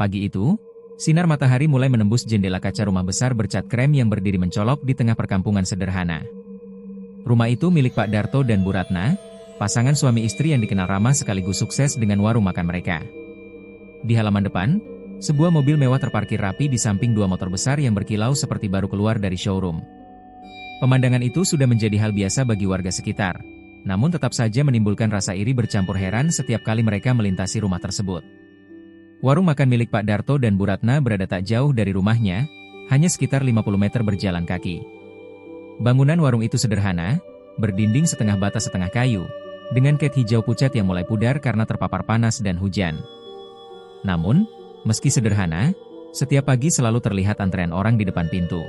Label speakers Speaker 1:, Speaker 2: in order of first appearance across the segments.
Speaker 1: Pagi itu, sinar matahari mulai menembus jendela kaca rumah besar bercat krem yang berdiri mencolok di tengah perkampungan sederhana. Rumah itu milik Pak Darto dan Bu Ratna, pasangan suami istri yang dikenal ramah sekaligus sukses dengan warung makan mereka. Di halaman depan, sebuah mobil mewah terparkir rapi di samping dua motor besar yang berkilau seperti baru keluar dari showroom. Pemandangan itu sudah menjadi hal biasa bagi warga sekitar, namun tetap saja menimbulkan rasa iri bercampur heran setiap kali mereka melintasi rumah tersebut. Warung makan milik Pak Darto dan Bu Ratna berada tak jauh dari rumahnya, hanya sekitar 50 meter berjalan kaki. Bangunan warung itu sederhana, berdinding setengah bata setengah kayu, dengan cat hijau pucat yang mulai pudar karena terpapar panas dan hujan. Namun, meski sederhana, setiap pagi selalu terlihat antrean orang di depan pintu.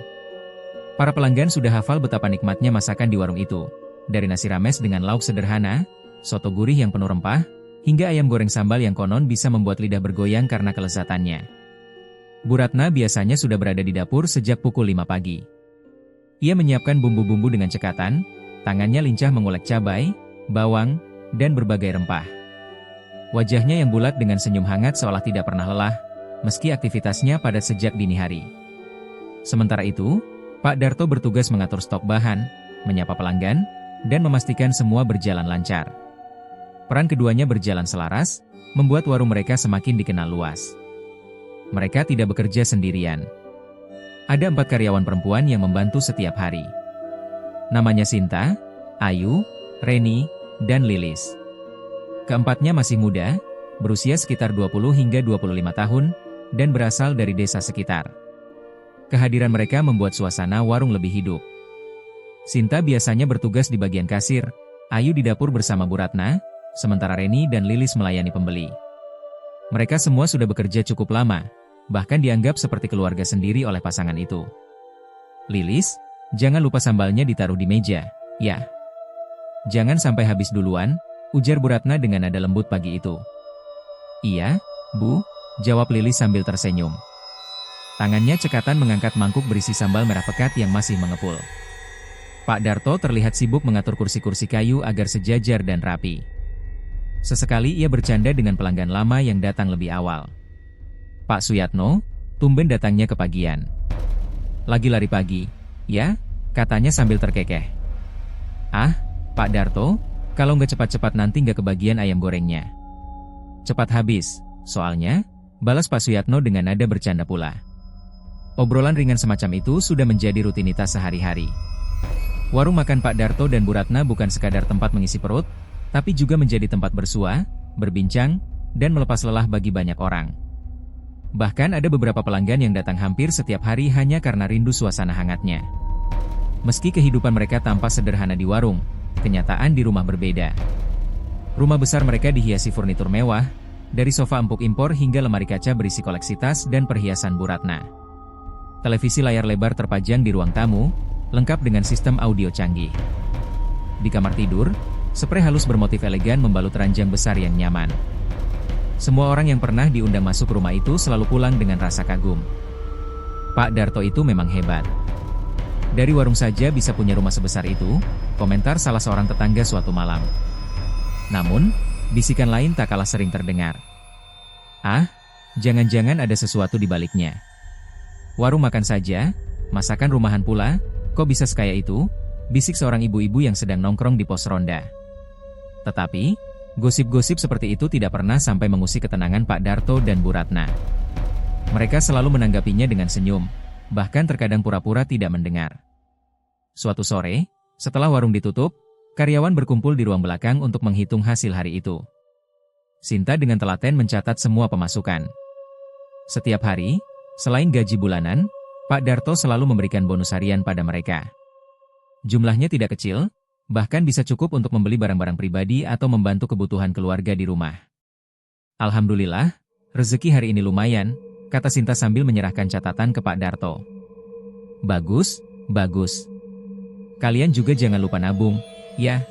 Speaker 1: Para pelanggan sudah hafal betapa nikmatnya masakan di warung itu, dari nasi rames dengan lauk sederhana, soto gurih yang penuh rempah, hingga ayam goreng sambal yang konon bisa membuat lidah bergoyang karena kelezatannya. Bu Ratna biasanya sudah berada di dapur sejak pukul 5 pagi. Ia menyiapkan bumbu-bumbu dengan cekatan, tangannya lincah mengulek cabai, bawang, dan berbagai rempah. Wajahnya yang bulat dengan senyum hangat seolah tidak pernah lelah, meski aktivitasnya padat sejak dini hari. Sementara itu, Pak Darto bertugas mengatur stok bahan, menyapa pelanggan, dan memastikan semua berjalan lancar. Peran keduanya berjalan selaras, membuat warung mereka semakin dikenal luas. Mereka tidak bekerja sendirian. Ada 4 karyawan perempuan yang membantu setiap hari. Namanya Sinta, Ayu, Reni, dan Lilis. Keempatnya masih muda, berusia sekitar 20 hingga 25 tahun, dan berasal dari desa sekitar. Kehadiran mereka membuat suasana warung lebih hidup. Sinta biasanya bertugas di bagian kasir, Ayu di dapur bersama Bu Ratna, sementara Reni dan Lilis melayani pembeli. Mereka semua sudah bekerja cukup lama, bahkan dianggap seperti keluarga sendiri oleh pasangan itu. Lilis, jangan lupa sambalnya ditaruh di meja, ya. Jangan sampai habis duluan, ujar Bu Ratna dengan nada lembut pagi itu. Iya, Bu, jawab Lilis sambil tersenyum. Tangannya cekatan mengangkat mangkuk berisi sambal merah pekat yang masih mengepul. Pak Darto terlihat sibuk mengatur kursi-kursi kayu agar sejajar dan rapi. Sesekali ia bercanda dengan pelanggan lama yang datang lebih awal. Pak Suyatno, tumben datangnya kepagian. Lagi lari pagi, ya? Katanya sambil terkekeh. Ah, Pak Darto, kalau nggak cepat-cepat nanti nggak kebagian ayam gorengnya. Cepat habis, soalnya, balas Pak Suyatno dengan nada bercanda pula. Obrolan ringan semacam itu sudah menjadi rutinitas sehari-hari. Warung makan Pak Darto dan Bu Ratna bukan sekadar tempat mengisi perut, tapi juga menjadi tempat bersua, berbincang, dan melepas lelah bagi banyak orang. Bahkan ada beberapa pelanggan yang datang hampir setiap hari hanya karena rindu suasana hangatnya. Meski kehidupan mereka tampak sederhana di warung, kenyataan di rumah berbeda. Rumah besar mereka dihiasi furnitur mewah, dari sofa empuk impor hingga lemari kaca berisi koleksi tas dan perhiasan Bu Ratna. Televisi layar lebar terpajang di ruang tamu, lengkap dengan sistem audio canggih. Di kamar tidur, sprei halus bermotif elegan membalut ranjang besar yang nyaman. Semua orang yang pernah diundang masuk rumah itu selalu pulang dengan rasa kagum. Pak Darto itu memang hebat. Dari warung saja bisa punya rumah sebesar itu, komentar salah seorang tetangga suatu malam. Namun, bisikan lain tak kalah sering terdengar. Ah, jangan-jangan ada sesuatu di baliknya. Warung makan saja, masakan rumahan pula, kok bisa sekaya itu? Bisik seorang ibu-ibu yang sedang nongkrong di pos ronda. Tetapi, gosip-gosip seperti itu tidak pernah sampai mengusik ketenangan Pak Darto dan Bu Ratna. Mereka selalu menanggapinya dengan senyum, bahkan terkadang pura-pura tidak mendengar. Suatu sore, setelah warung ditutup, karyawan berkumpul di ruang belakang untuk menghitung hasil hari itu. Sinta dengan telaten mencatat semua pemasukan. Setiap hari, selain gaji bulanan, Pak Darto selalu memberikan bonus harian pada mereka. Jumlahnya tidak kecil, bahkan bisa cukup untuk membeli barang-barang pribadi atau membantu kebutuhan keluarga di rumah. Alhamdulillah, rezeki hari ini lumayan, kata Sinta sambil menyerahkan catatan ke Pak Darto. Bagus, bagus. Kalian juga jangan lupa nabung, ya.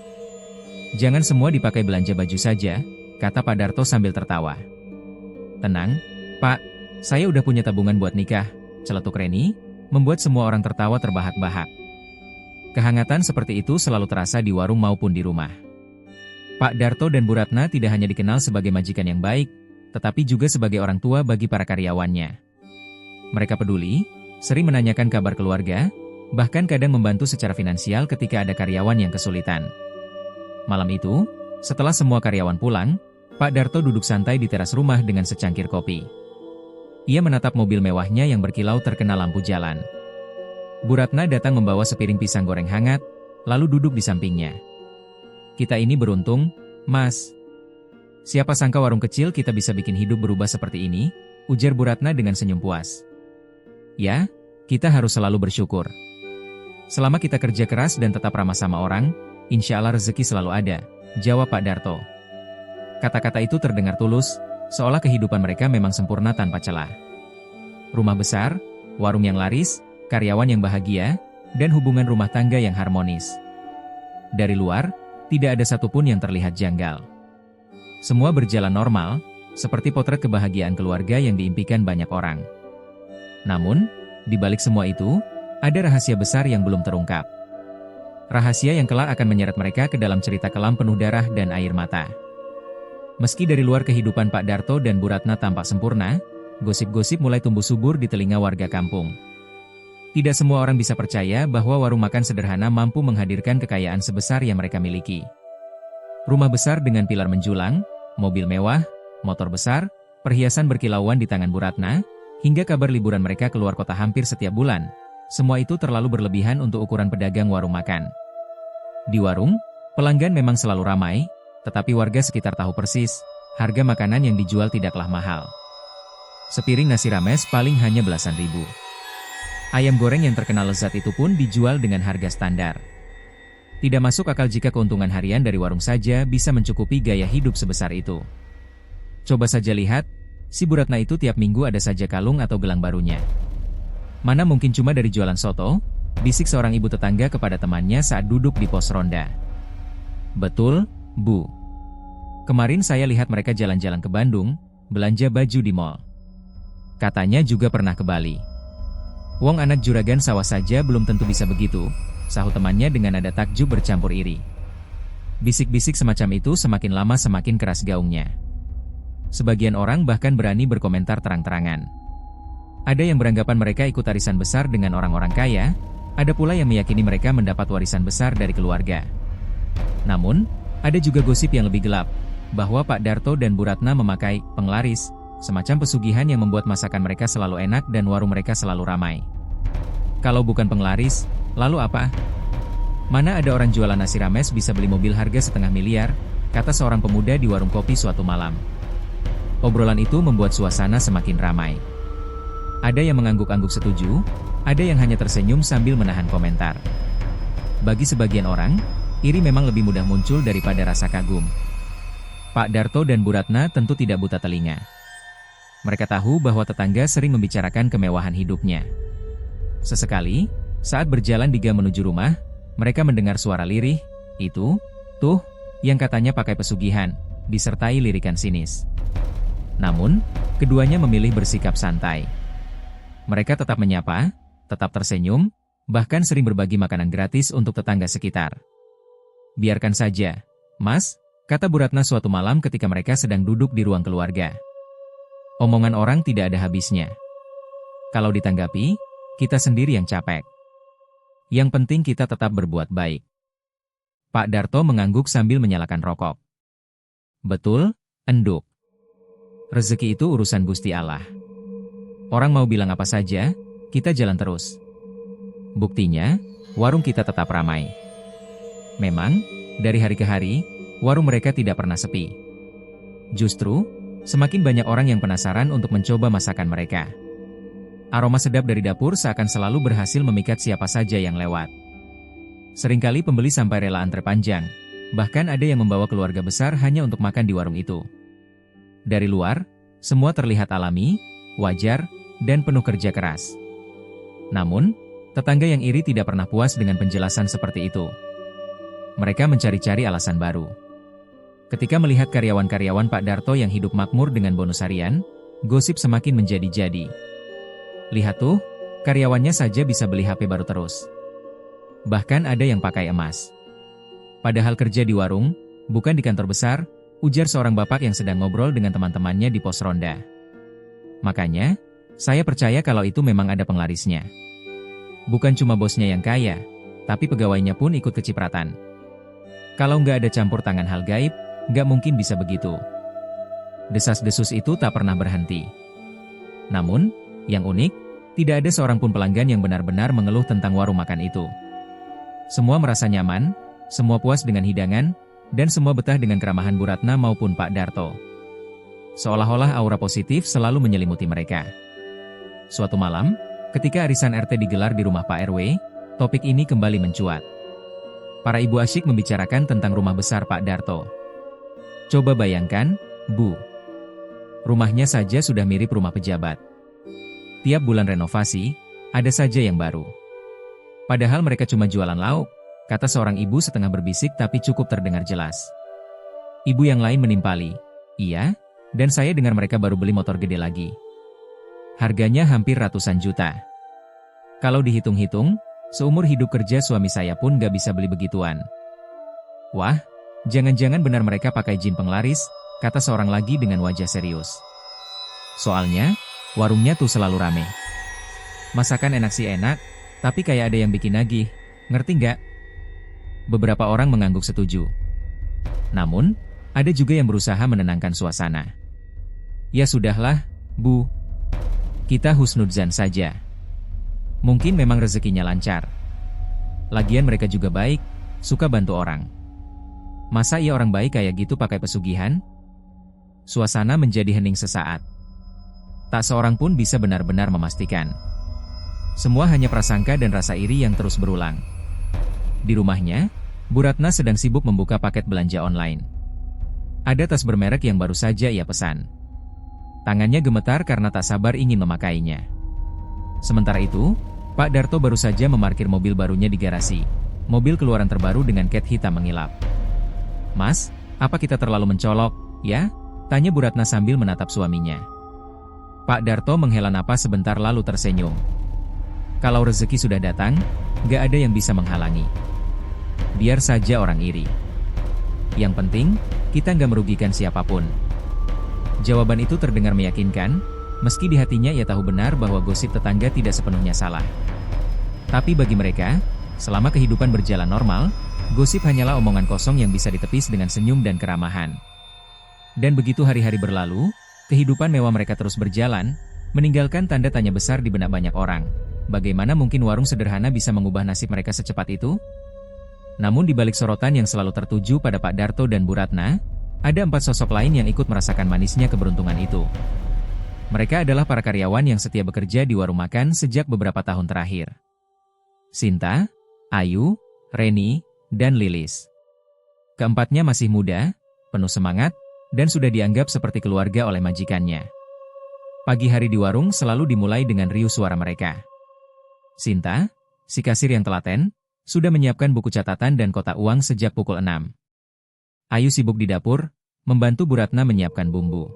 Speaker 1: Jangan semua dipakai belanja baju saja, kata Pak Darto sambil tertawa. Tenang, Pak, saya udah punya tabungan buat nikah, celetuk Reni, membuat semua orang tertawa terbahak-bahak. Kehangatan seperti itu selalu terasa di warung maupun di rumah. Pak Darto dan Bu Ratna tidak hanya dikenal sebagai majikan yang baik, tetapi juga sebagai orang tua bagi para karyawannya. Mereka peduli, sering menanyakan kabar keluarga, bahkan kadang membantu secara finansial ketika ada karyawan yang kesulitan. Malam itu, setelah semua karyawan pulang, Pak Darto duduk santai di teras rumah dengan secangkir kopi. Ia menatap mobil mewahnya yang berkilau terkena lampu jalan. Bu Ratna datang membawa sepiring pisang goreng hangat, lalu duduk di sampingnya. "Kita ini beruntung, Mas. Siapa sangka warung kecil kita bisa bikin hidup berubah seperti ini," ujar Bu Ratna dengan senyum puas. "Ya, kita harus selalu bersyukur. Selama kita kerja keras dan tetap ramah sama orang, insya Allah rezeki selalu ada," jawab Pak Darto. Kata-kata itu terdengar tulus, seolah kehidupan mereka memang sempurna tanpa celah. Rumah besar, warung yang laris, karyawan yang bahagia, dan hubungan rumah tangga yang harmonis. Dari luar, tidak ada satupun yang terlihat janggal. Semua berjalan normal, seperti potret kebahagiaan keluarga yang diimpikan banyak orang. Namun, di balik semua itu, ada rahasia besar yang belum terungkap. Rahasia yang kelak akan menyeret mereka ke dalam cerita kelam penuh darah dan air mata. Meski dari luar kehidupan Pak Darto dan Bu Ratna tampak sempurna, gosip-gosip mulai tumbuh subur di telinga warga kampung. Tidak semua orang bisa percaya bahwa warung makan sederhana mampu menghadirkan kekayaan sebesar yang mereka miliki. Rumah besar dengan pilar menjulang, mobil mewah, motor besar, perhiasan berkilauan di tangan Bu Ratna, hingga kabar liburan mereka keluar kota hampir setiap bulan. Semua itu terlalu berlebihan untuk ukuran pedagang warung makan. Di warung, pelanggan memang selalu ramai, tetapi warga sekitar tahu persis, harga makanan yang dijual tidaklah mahal. Sepiring nasi rames paling hanya belasan ribu. Ayam goreng yang terkenal lezat itu pun dijual dengan harga standar. Tidak masuk akal jika keuntungan harian dari warung saja bisa mencukupi gaya hidup sebesar itu. Coba saja lihat, si Bu Ratna itu tiap minggu ada saja kalung atau gelang barunya. Mana mungkin cuma dari jualan soto, bisik seorang ibu tetangga kepada temannya saat duduk di pos ronda. "Betul, Bu. Kemarin saya lihat mereka jalan-jalan ke Bandung, belanja baju di mall. Katanya juga pernah ke Bali. Wong anak juragan sawah saja belum tentu bisa begitu," sahut temannya dengan nada takjub bercampur iri. Bisik-bisik semacam itu semakin lama semakin keras gaungnya. Sebagian orang bahkan berani berkomentar terang-terangan. Ada yang beranggapan mereka ikut arisan besar dengan orang-orang kaya, ada pula yang meyakini mereka mendapat warisan besar dari keluarga. Namun, ada juga gosip yang lebih gelap, bahwa Pak Darto dan Bu Ratna memakai penglaris, semacam pesugihan yang membuat masakan mereka selalu enak dan warung mereka selalu ramai. Kalau bukan penglaris, lalu apa? Mana ada orang jualan nasi rames bisa beli mobil harga 500 miliar, kata seorang pemuda di warung kopi suatu malam. Obrolan itu membuat suasana semakin ramai. Ada yang mengangguk-angguk setuju, ada yang hanya tersenyum sambil menahan komentar. Bagi sebagian orang, iri memang lebih mudah muncul daripada rasa kagum. Pak Darto dan Bu Ratna tentu tidak buta telinga. Mereka tahu bahwa tetangga sering membicarakan kemewahan hidupnya. Sesekali, saat berjalan di gang menuju rumah, mereka mendengar suara lirih, "Itu, tuh, yang katanya pakai pesugihan," disertai lirikan sinis. Namun, keduanya memilih bersikap santai. Mereka tetap menyapa, tetap tersenyum, bahkan sering berbagi makanan gratis untuk tetangga sekitar. "Biarkan saja, Mas," kata Bu Ratna suatu malam ketika mereka sedang duduk di ruang keluarga. "Omongan orang tidak ada habisnya. Kalau ditanggapi, kita sendiri yang capek. Yang penting kita tetap berbuat baik." Pak Darto mengangguk sambil menyalakan rokok. "Betul, Enduk. Rezeki itu urusan Gusti Allah. Orang mau bilang apa saja, kita jalan terus. Buktinya, warung kita tetap ramai. Memang, dari hari ke hari, warung mereka tidak pernah sepi. Justru, semakin banyak orang yang penasaran untuk mencoba masakan mereka. Aroma sedap dari dapur seakan selalu berhasil memikat siapa saja yang lewat. Seringkali pembeli sampai rela antre panjang, bahkan ada yang membawa keluarga besar hanya untuk makan di warung itu. Dari luar, semua terlihat alami, wajar, dan penuh kerja keras. Namun, tetangga yang iri tidak pernah puas dengan penjelasan seperti itu. Mereka mencari-cari alasan baru. Ketika melihat karyawan-karyawan Pak Darto yang hidup makmur dengan bonus harian, gosip semakin menjadi-jadi. "Lihat tuh, karyawannya saja bisa beli HP baru terus. Bahkan ada yang pakai emas. Padahal kerja di warung, bukan di kantor besar," ujar seorang bapak yang sedang ngobrol dengan teman-temannya di pos ronda. Makanya, saya percaya kalau itu memang ada penglarisnya. Bukan cuma bosnya yang kaya, tapi pegawainya pun ikut kecipratan. Kalau nggak ada campur tangan hal gaib, nggak mungkin bisa begitu. Desas-desus itu tak pernah berhenti. Namun, yang unik, tidak ada seorang pun pelanggan yang benar-benar mengeluh tentang warung makan itu. Semua merasa nyaman, semua puas dengan hidangan, dan semua betah dengan keramahan Bu Ratna maupun Pak Darto. Seolah-olah aura positif selalu menyelimuti mereka. Suatu malam, ketika arisan RT digelar di rumah Pak RW, topik ini kembali mencuat. Para ibu asyik membicarakan tentang rumah besar Pak Darto. Coba bayangkan, Bu. Rumahnya saja sudah mirip rumah pejabat. Tiap bulan renovasi, ada saja yang baru. Padahal mereka cuma jualan lauk, kata seorang ibu setengah berbisik tapi cukup terdengar jelas. Ibu yang lain menimpali, iya, dan saya dengar mereka baru beli motor gede lagi. Harganya hampir ratusan juta. Kalau dihitung-hitung, seumur hidup kerja suami saya pun gak bisa beli begituan. Wah, jangan-jangan benar mereka pakai jin penglaris, kata seorang lagi dengan wajah serius. Soalnya, warungnya tuh selalu rame. Masakan enak sih enak, tapi kayak ada yang bikin nagih, ngerti nggak? Beberapa orang mengangguk setuju. Namun, ada juga yang berusaha menenangkan suasana. Ya sudahlah, Bu. Kita husnudzan saja. Mungkin memang rezekinya lancar. Lagian mereka juga baik, suka bantu orang. Masa iya orang baik kayak gitu pakai pesugihan? Suasana menjadi hening sesaat. Tak seorang pun bisa benar-benar memastikan. Semua hanya prasangka dan rasa iri yang terus berulang. Di rumahnya, Bu Ratna sedang sibuk membuka paket belanja online. Ada tas bermerek yang baru saja ia pesan. Tangannya gemetar karena tak sabar ingin memakainya. Sementara itu, Pak Darto baru saja memarkir mobil barunya di garasi. Mobil keluaran terbaru dengan cat hitam mengilap. Mas, apa kita terlalu mencolok, ya? Tanya Bu Ratna sambil menatap suaminya. Pak Darto menghela napas sebentar lalu tersenyum. Kalau rezeki sudah datang, gak ada yang bisa menghalangi. Biar saja orang iri. Yang penting, kita gak merugikan siapapun. Jawaban itu terdengar meyakinkan, meski di hatinya ia tahu benar bahwa gosip tetangga tidak sepenuhnya salah. Tapi bagi mereka, selama kehidupan berjalan normal, gosip hanyalah omongan kosong yang bisa ditepis dengan senyum dan keramahan. Dan begitu hari-hari berlalu, kehidupan mewah mereka terus berjalan, meninggalkan tanda tanya besar di benak banyak orang. Bagaimana mungkin warung sederhana bisa mengubah nasib mereka secepat itu? Namun di balik sorotan yang selalu tertuju pada Pak Darto dan Bu Ratna, ada 4 sosok lain yang ikut merasakan manisnya keberuntungan itu. Mereka adalah para karyawan yang setia bekerja di warung makan sejak beberapa tahun terakhir. Sinta, Ayu, Reni, dan Lilis. Keempatnya masih muda, penuh semangat, dan sudah dianggap seperti keluarga oleh majikannya. Pagi hari di warung selalu dimulai dengan riuh suara mereka. Sinta, si kasir yang telaten, sudah menyiapkan buku catatan dan kotak uang sejak pukul 6. Ayu sibuk di dapur, membantu Bu Ratna menyiapkan bumbu.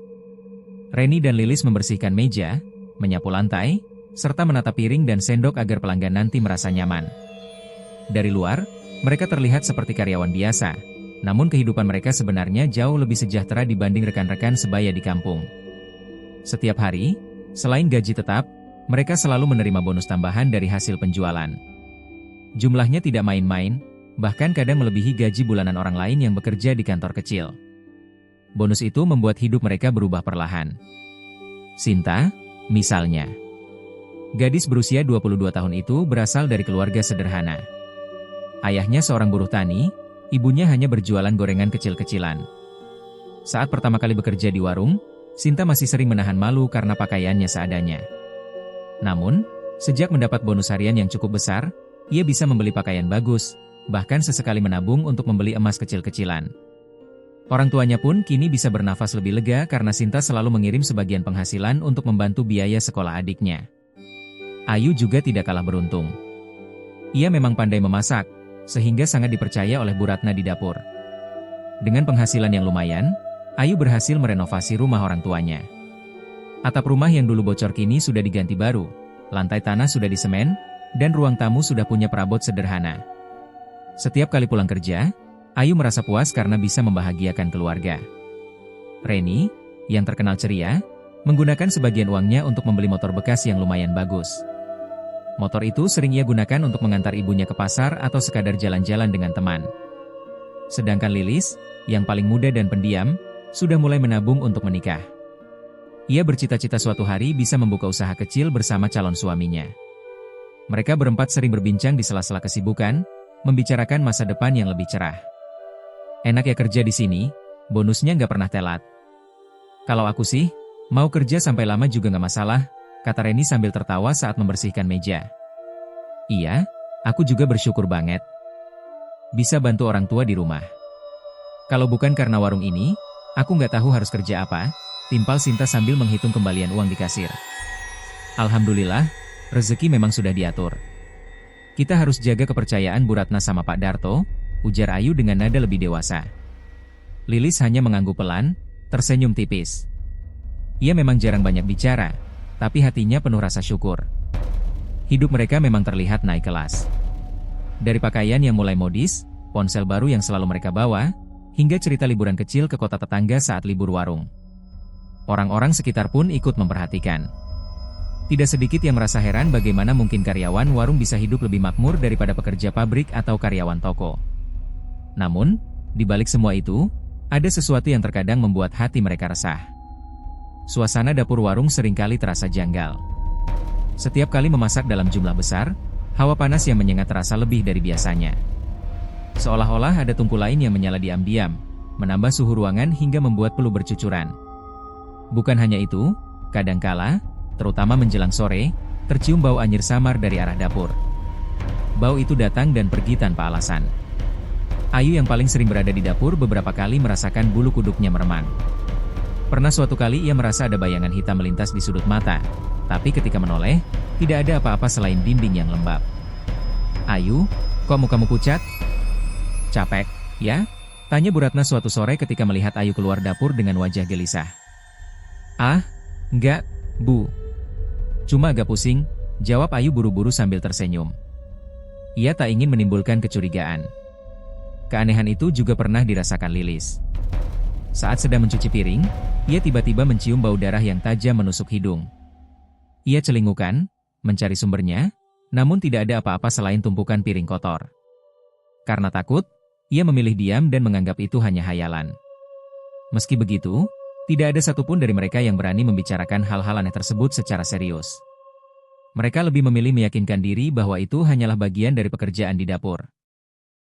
Speaker 1: Reni dan Lilis membersihkan meja, menyapu lantai, serta menata piring dan sendok agar pelanggan nanti merasa nyaman. Dari luar, mereka terlihat seperti karyawan biasa, namun kehidupan mereka sebenarnya jauh lebih sejahtera dibanding rekan-rekan sebaya di kampung. Setiap hari, selain gaji tetap, mereka selalu menerima bonus tambahan dari hasil penjualan. Jumlahnya tidak main-main, bahkan kadang melebihi gaji bulanan orang lain yang bekerja di kantor kecil. Bonus itu membuat hidup mereka berubah perlahan. Sinta, misalnya. Gadis berusia 22 tahun itu berasal dari keluarga sederhana. Ayahnya seorang buruh tani, ibunya hanya berjualan gorengan kecil-kecilan. Saat pertama kali bekerja di warung, Sinta masih sering menahan malu karena pakaiannya seadanya. Namun, sejak mendapat bonus harian yang cukup besar, ia bisa membeli pakaian bagus, bahkan sesekali menabung untuk membeli emas kecil-kecilan. Orang tuanya pun kini bisa bernafas lebih lega karena Sinta selalu mengirim sebagian penghasilan untuk membantu biaya sekolah adiknya. Ayu juga tidak kalah beruntung. Ia memang pandai memasak, sehingga sangat dipercaya oleh Bu Ratna di dapur. Dengan penghasilan yang lumayan, Ayu berhasil merenovasi rumah orang tuanya. Atap rumah yang dulu bocor kini sudah diganti baru, lantai tanah sudah disemen, dan ruang tamu sudah punya perabot sederhana. Setiap kali pulang kerja, Ayu merasa puas karena bisa membahagiakan keluarga. Reni, yang terkenal ceria, menggunakan sebagian uangnya untuk membeli motor bekas yang lumayan bagus. Motor itu sering ia gunakan untuk mengantar ibunya ke pasar atau sekadar jalan-jalan dengan teman. Sedangkan Lilis, yang paling muda dan pendiam, sudah mulai menabung untuk menikah. Ia bercita-cita suatu hari bisa membuka usaha kecil bersama calon suaminya. Mereka berempat sering berbincang di sela-sela kesibukan, membicarakan masa depan yang lebih cerah. Enak ya kerja di sini, bonusnya nggak pernah telat. Kalau aku sih, mau kerja sampai lama juga nggak masalah, kata Reni sambil tertawa saat membersihkan meja. Iya, aku juga bersyukur banget. Bisa bantu orang tua di rumah. Kalau bukan karena warung ini, aku nggak tahu harus kerja apa, timpal Sinta sambil menghitung kembalian uang di kasir. Alhamdulillah, rezeki memang sudah diatur. Kita harus jaga kepercayaan Bu Ratna sama Pak Darto, ujar Ayu dengan nada lebih dewasa. Lilis hanya mengangguk pelan, tersenyum tipis. Ia memang jarang banyak bicara, tapi hatinya penuh rasa syukur. Hidup mereka memang terlihat naik kelas. Dari pakaian yang mulai modis, ponsel baru yang selalu mereka bawa, hingga cerita liburan kecil ke kota tetangga saat libur warung. Orang-orang sekitar pun ikut memperhatikan. Tidak sedikit yang merasa heran bagaimana mungkin karyawan warung bisa hidup lebih makmur daripada pekerja pabrik atau karyawan toko. Namun, di balik semua itu, ada sesuatu yang terkadang membuat hati mereka resah. Suasana dapur warung seringkali terasa janggal. Setiap kali memasak dalam jumlah besar, hawa panas yang menyengat terasa lebih dari biasanya. Seolah-olah ada tungku lain yang menyala diam-diam, menambah suhu ruangan hingga membuat peluh bercucuran. Bukan hanya itu, kadangkala, terutama menjelang sore, tercium bau anyir samar dari arah dapur. Bau itu datang dan pergi tanpa alasan. Ayu yang paling sering berada di dapur beberapa kali merasakan bulu kuduknya meremang. Pernah suatu kali ia merasa ada bayangan hitam melintas di sudut mata, tapi ketika menoleh, tidak ada apa-apa selain dinding yang lembab. Ayu, kok mukamu pucat? Capek, ya? Tanya Bu Ratna suatu sore ketika melihat Ayu keluar dapur dengan wajah gelisah. Ah, enggak, Bu. Cuma agak pusing, jawab Ayu buru-buru sambil tersenyum. Ia tak ingin menimbulkan kecurigaan. Keanehan itu juga pernah dirasakan Lilis. Saat sedang mencuci piring, ia tiba-tiba mencium bau darah yang tajam menusuk hidung. Ia celingukan, mencari sumbernya, namun tidak ada apa-apa selain tumpukan piring kotor. Karena takut, ia memilih diam dan menganggap itu hanya hayalan. Meski begitu, tidak ada satupun dari mereka yang berani membicarakan hal-hal aneh tersebut secara serius. Mereka lebih memilih meyakinkan diri bahwa itu hanyalah bagian dari pekerjaan di dapur.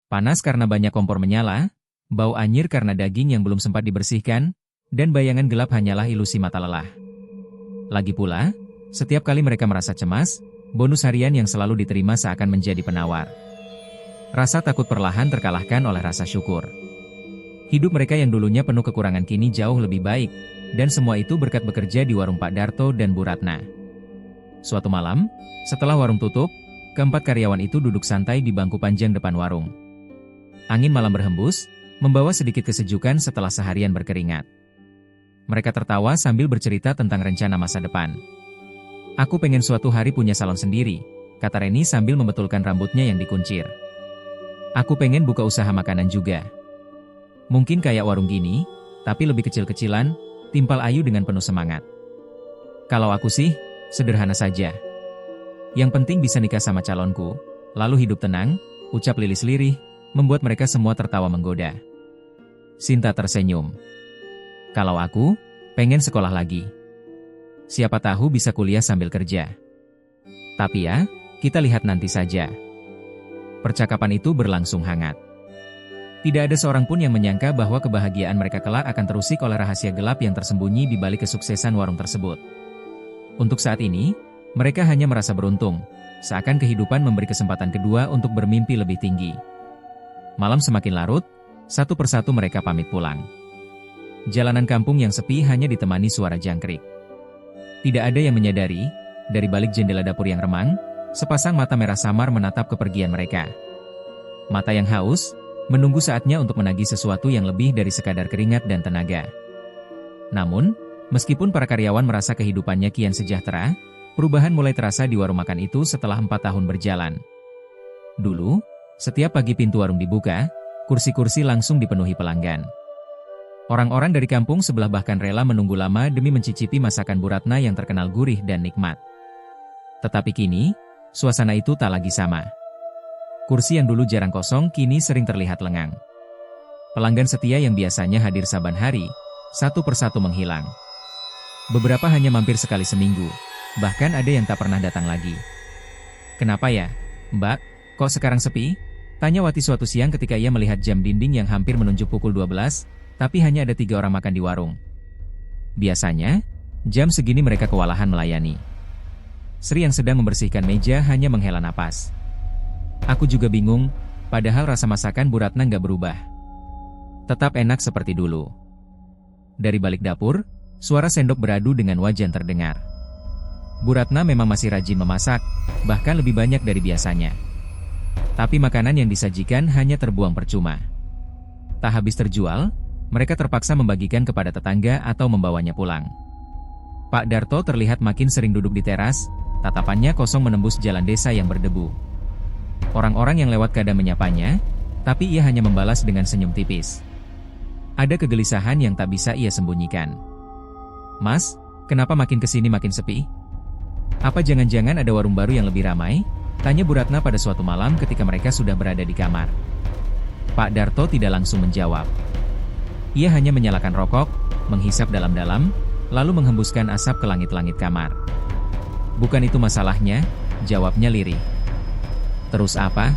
Speaker 1: Panas karena banyak kompor menyala, bau anyir karena daging yang belum sempat dibersihkan, dan bayangan gelap hanyalah ilusi mata lelah. Lagi pula, setiap kali mereka merasa cemas, bonus harian yang selalu diterima seakan menjadi penawar. Rasa takut perlahan terkalahkan oleh rasa syukur. Hidup mereka yang dulunya penuh kekurangan kini jauh lebih baik, dan semua itu berkat bekerja di warung Pak Darto dan Bu Ratna. Suatu malam, setelah warung tutup, keempat karyawan itu duduk santai di bangku panjang depan warung. Angin malam berhembus, membawa sedikit kesejukan setelah seharian berkeringat. Mereka tertawa sambil bercerita tentang rencana masa depan. Aku pengen suatu hari punya salon sendiri, kata Reni sambil membetulkan rambutnya yang dikuncir. Aku pengen buka usaha makanan juga. Mungkin kayak warung gini, tapi lebih kecil-kecilan, timpal Ayu dengan penuh semangat. Kalau aku sih, sederhana saja. Yang penting bisa nikah sama calonku, lalu hidup tenang, ucap Lilis lirih, membuat mereka semua tertawa menggoda. Sinta tersenyum. Kalau aku, pengen sekolah lagi. Siapa tahu bisa kuliah sambil kerja. Tapi ya, kita lihat nanti saja. Percakapan itu berlangsung hangat. Tidak ada seorang pun yang menyangka bahwa kebahagiaan mereka kelak akan terusik oleh rahasia gelap yang tersembunyi di balik kesuksesan warung tersebut. Untuk saat ini, mereka hanya merasa beruntung, seakan kehidupan memberi kesempatan kedua untuk bermimpi lebih tinggi. Malam semakin larut, satu persatu mereka pamit pulang. Jalanan kampung yang sepi hanya ditemani suara jangkrik. Tidak ada yang menyadari, dari balik jendela dapur yang remang, sepasang mata merah samar menatap kepergian mereka. Mata yang haus, menunggu saatnya untuk menagih sesuatu yang lebih dari sekadar keringat dan tenaga. Namun, meskipun para karyawan merasa kehidupannya kian sejahtera, perubahan mulai terasa di warung makan itu setelah 4 tahun berjalan. Dulu, setiap pagi pintu warung dibuka, kursi-kursi langsung dipenuhi pelanggan. Orang-orang dari kampung sebelah bahkan rela menunggu lama demi mencicipi masakan Bu Ratna yang terkenal gurih dan nikmat. Tetapi kini, suasana itu tak lagi sama. Kursi yang dulu jarang kosong kini sering terlihat lengang. Pelanggan setia yang biasanya hadir saban hari, satu persatu menghilang. Beberapa hanya mampir sekali seminggu, bahkan ada yang tak pernah datang lagi. "Kenapa ya, Mbak, kok sekarang sepi?" tanya Wati suatu siang ketika ia melihat jam dinding yang hampir menunjuk pukul 12, tapi hanya ada 3 orang makan di warung. Biasanya, jam segini mereka kewalahan melayani. Sri yang sedang membersihkan meja hanya menghela napas. "Aku juga bingung, padahal rasa masakan Bu Ratna nggak berubah. Tetap enak seperti dulu." Dari balik dapur, suara sendok beradu dengan wajan terdengar. Bu Ratna memang masih rajin memasak, bahkan lebih banyak dari biasanya. Tapi makanan yang disajikan hanya terbuang percuma. Tak habis terjual, mereka terpaksa membagikan kepada tetangga atau membawanya pulang. Pak Darto terlihat makin sering duduk di teras, tatapannya kosong menembus jalan desa yang berdebu. Orang-orang yang lewat kadang menyapanya, tapi ia hanya membalas dengan senyum tipis. Ada kegelisahan yang tak bisa ia sembunyikan. "Mas, kenapa makin kesini makin sepi? Apa jangan-jangan ada warung baru yang lebih ramai?" tanya Bu Ratna pada suatu malam ketika mereka sudah berada di kamar. Pak Darto tidak langsung menjawab. Ia hanya menyalakan rokok, menghisap dalam-dalam, lalu menghembuskan asap ke langit-langit kamar. "Bukan itu masalahnya," jawabnya lirih. "Terus apa?"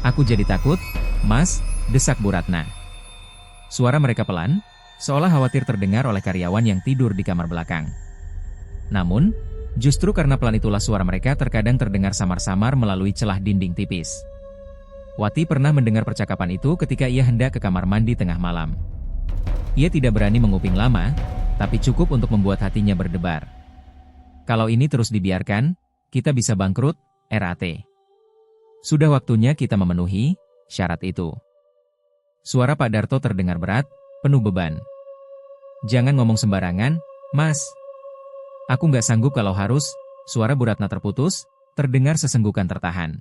Speaker 1: "Aku jadi takut, Mas," desak Bu Ratna. Suara mereka pelan, seolah khawatir terdengar oleh karyawan yang tidur di kamar belakang. Namun, justru karena pelan itulah suara mereka terkadang terdengar samar-samar melalui celah dinding tipis. Wati pernah mendengar percakapan itu ketika ia hendak ke kamar mandi tengah malam. Ia tidak berani menguping lama, tapi cukup untuk membuat hatinya berdebar. "Kalau ini terus dibiarkan, kita bisa bangkrut, RAT. Sudah waktunya kita memenuhi syarat itu." Suara Pak Darto terdengar berat, penuh beban. "Jangan ngomong sembarangan, Mas. Aku nggak sanggup kalau harus." Suara Bu Ratna terputus, terdengar sesenggukan tertahan.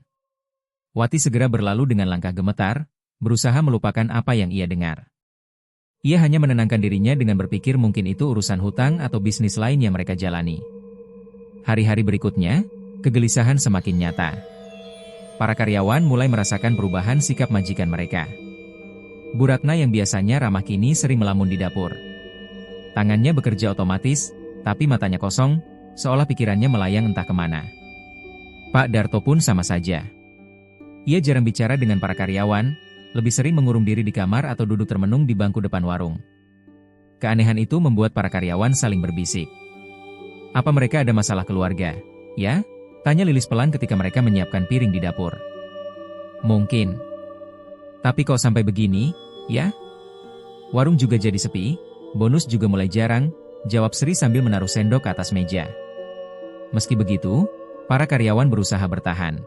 Speaker 1: Wati segera berlalu dengan langkah gemetar, berusaha melupakan apa yang ia dengar. Ia hanya menenangkan dirinya dengan berpikir mungkin itu urusan hutang atau bisnis lain yang mereka jalani. Hari-hari berikutnya, kegelisahan semakin nyata. Para karyawan mulai merasakan perubahan sikap majikan mereka. Bu Ratna yang biasanya ramah kini sering melamun di dapur. Tangannya bekerja otomatis, tapi matanya kosong, seolah pikirannya melayang entah kemana. Pak Darto pun sama saja. Ia jarang bicara dengan para karyawan, lebih sering mengurung diri di kamar atau duduk termenung di bangku depan warung. Keanehan itu membuat para karyawan saling berbisik. "Apa mereka ada masalah keluarga, ya?" tanya Lilis pelan ketika mereka menyiapkan piring di dapur. "Mungkin. Tapi kok sampai begini, ya? Warung juga jadi sepi, bonus juga mulai jarang," jawab Sri sambil menaruh sendok ke atas meja. Meski begitu, para karyawan berusaha bertahan.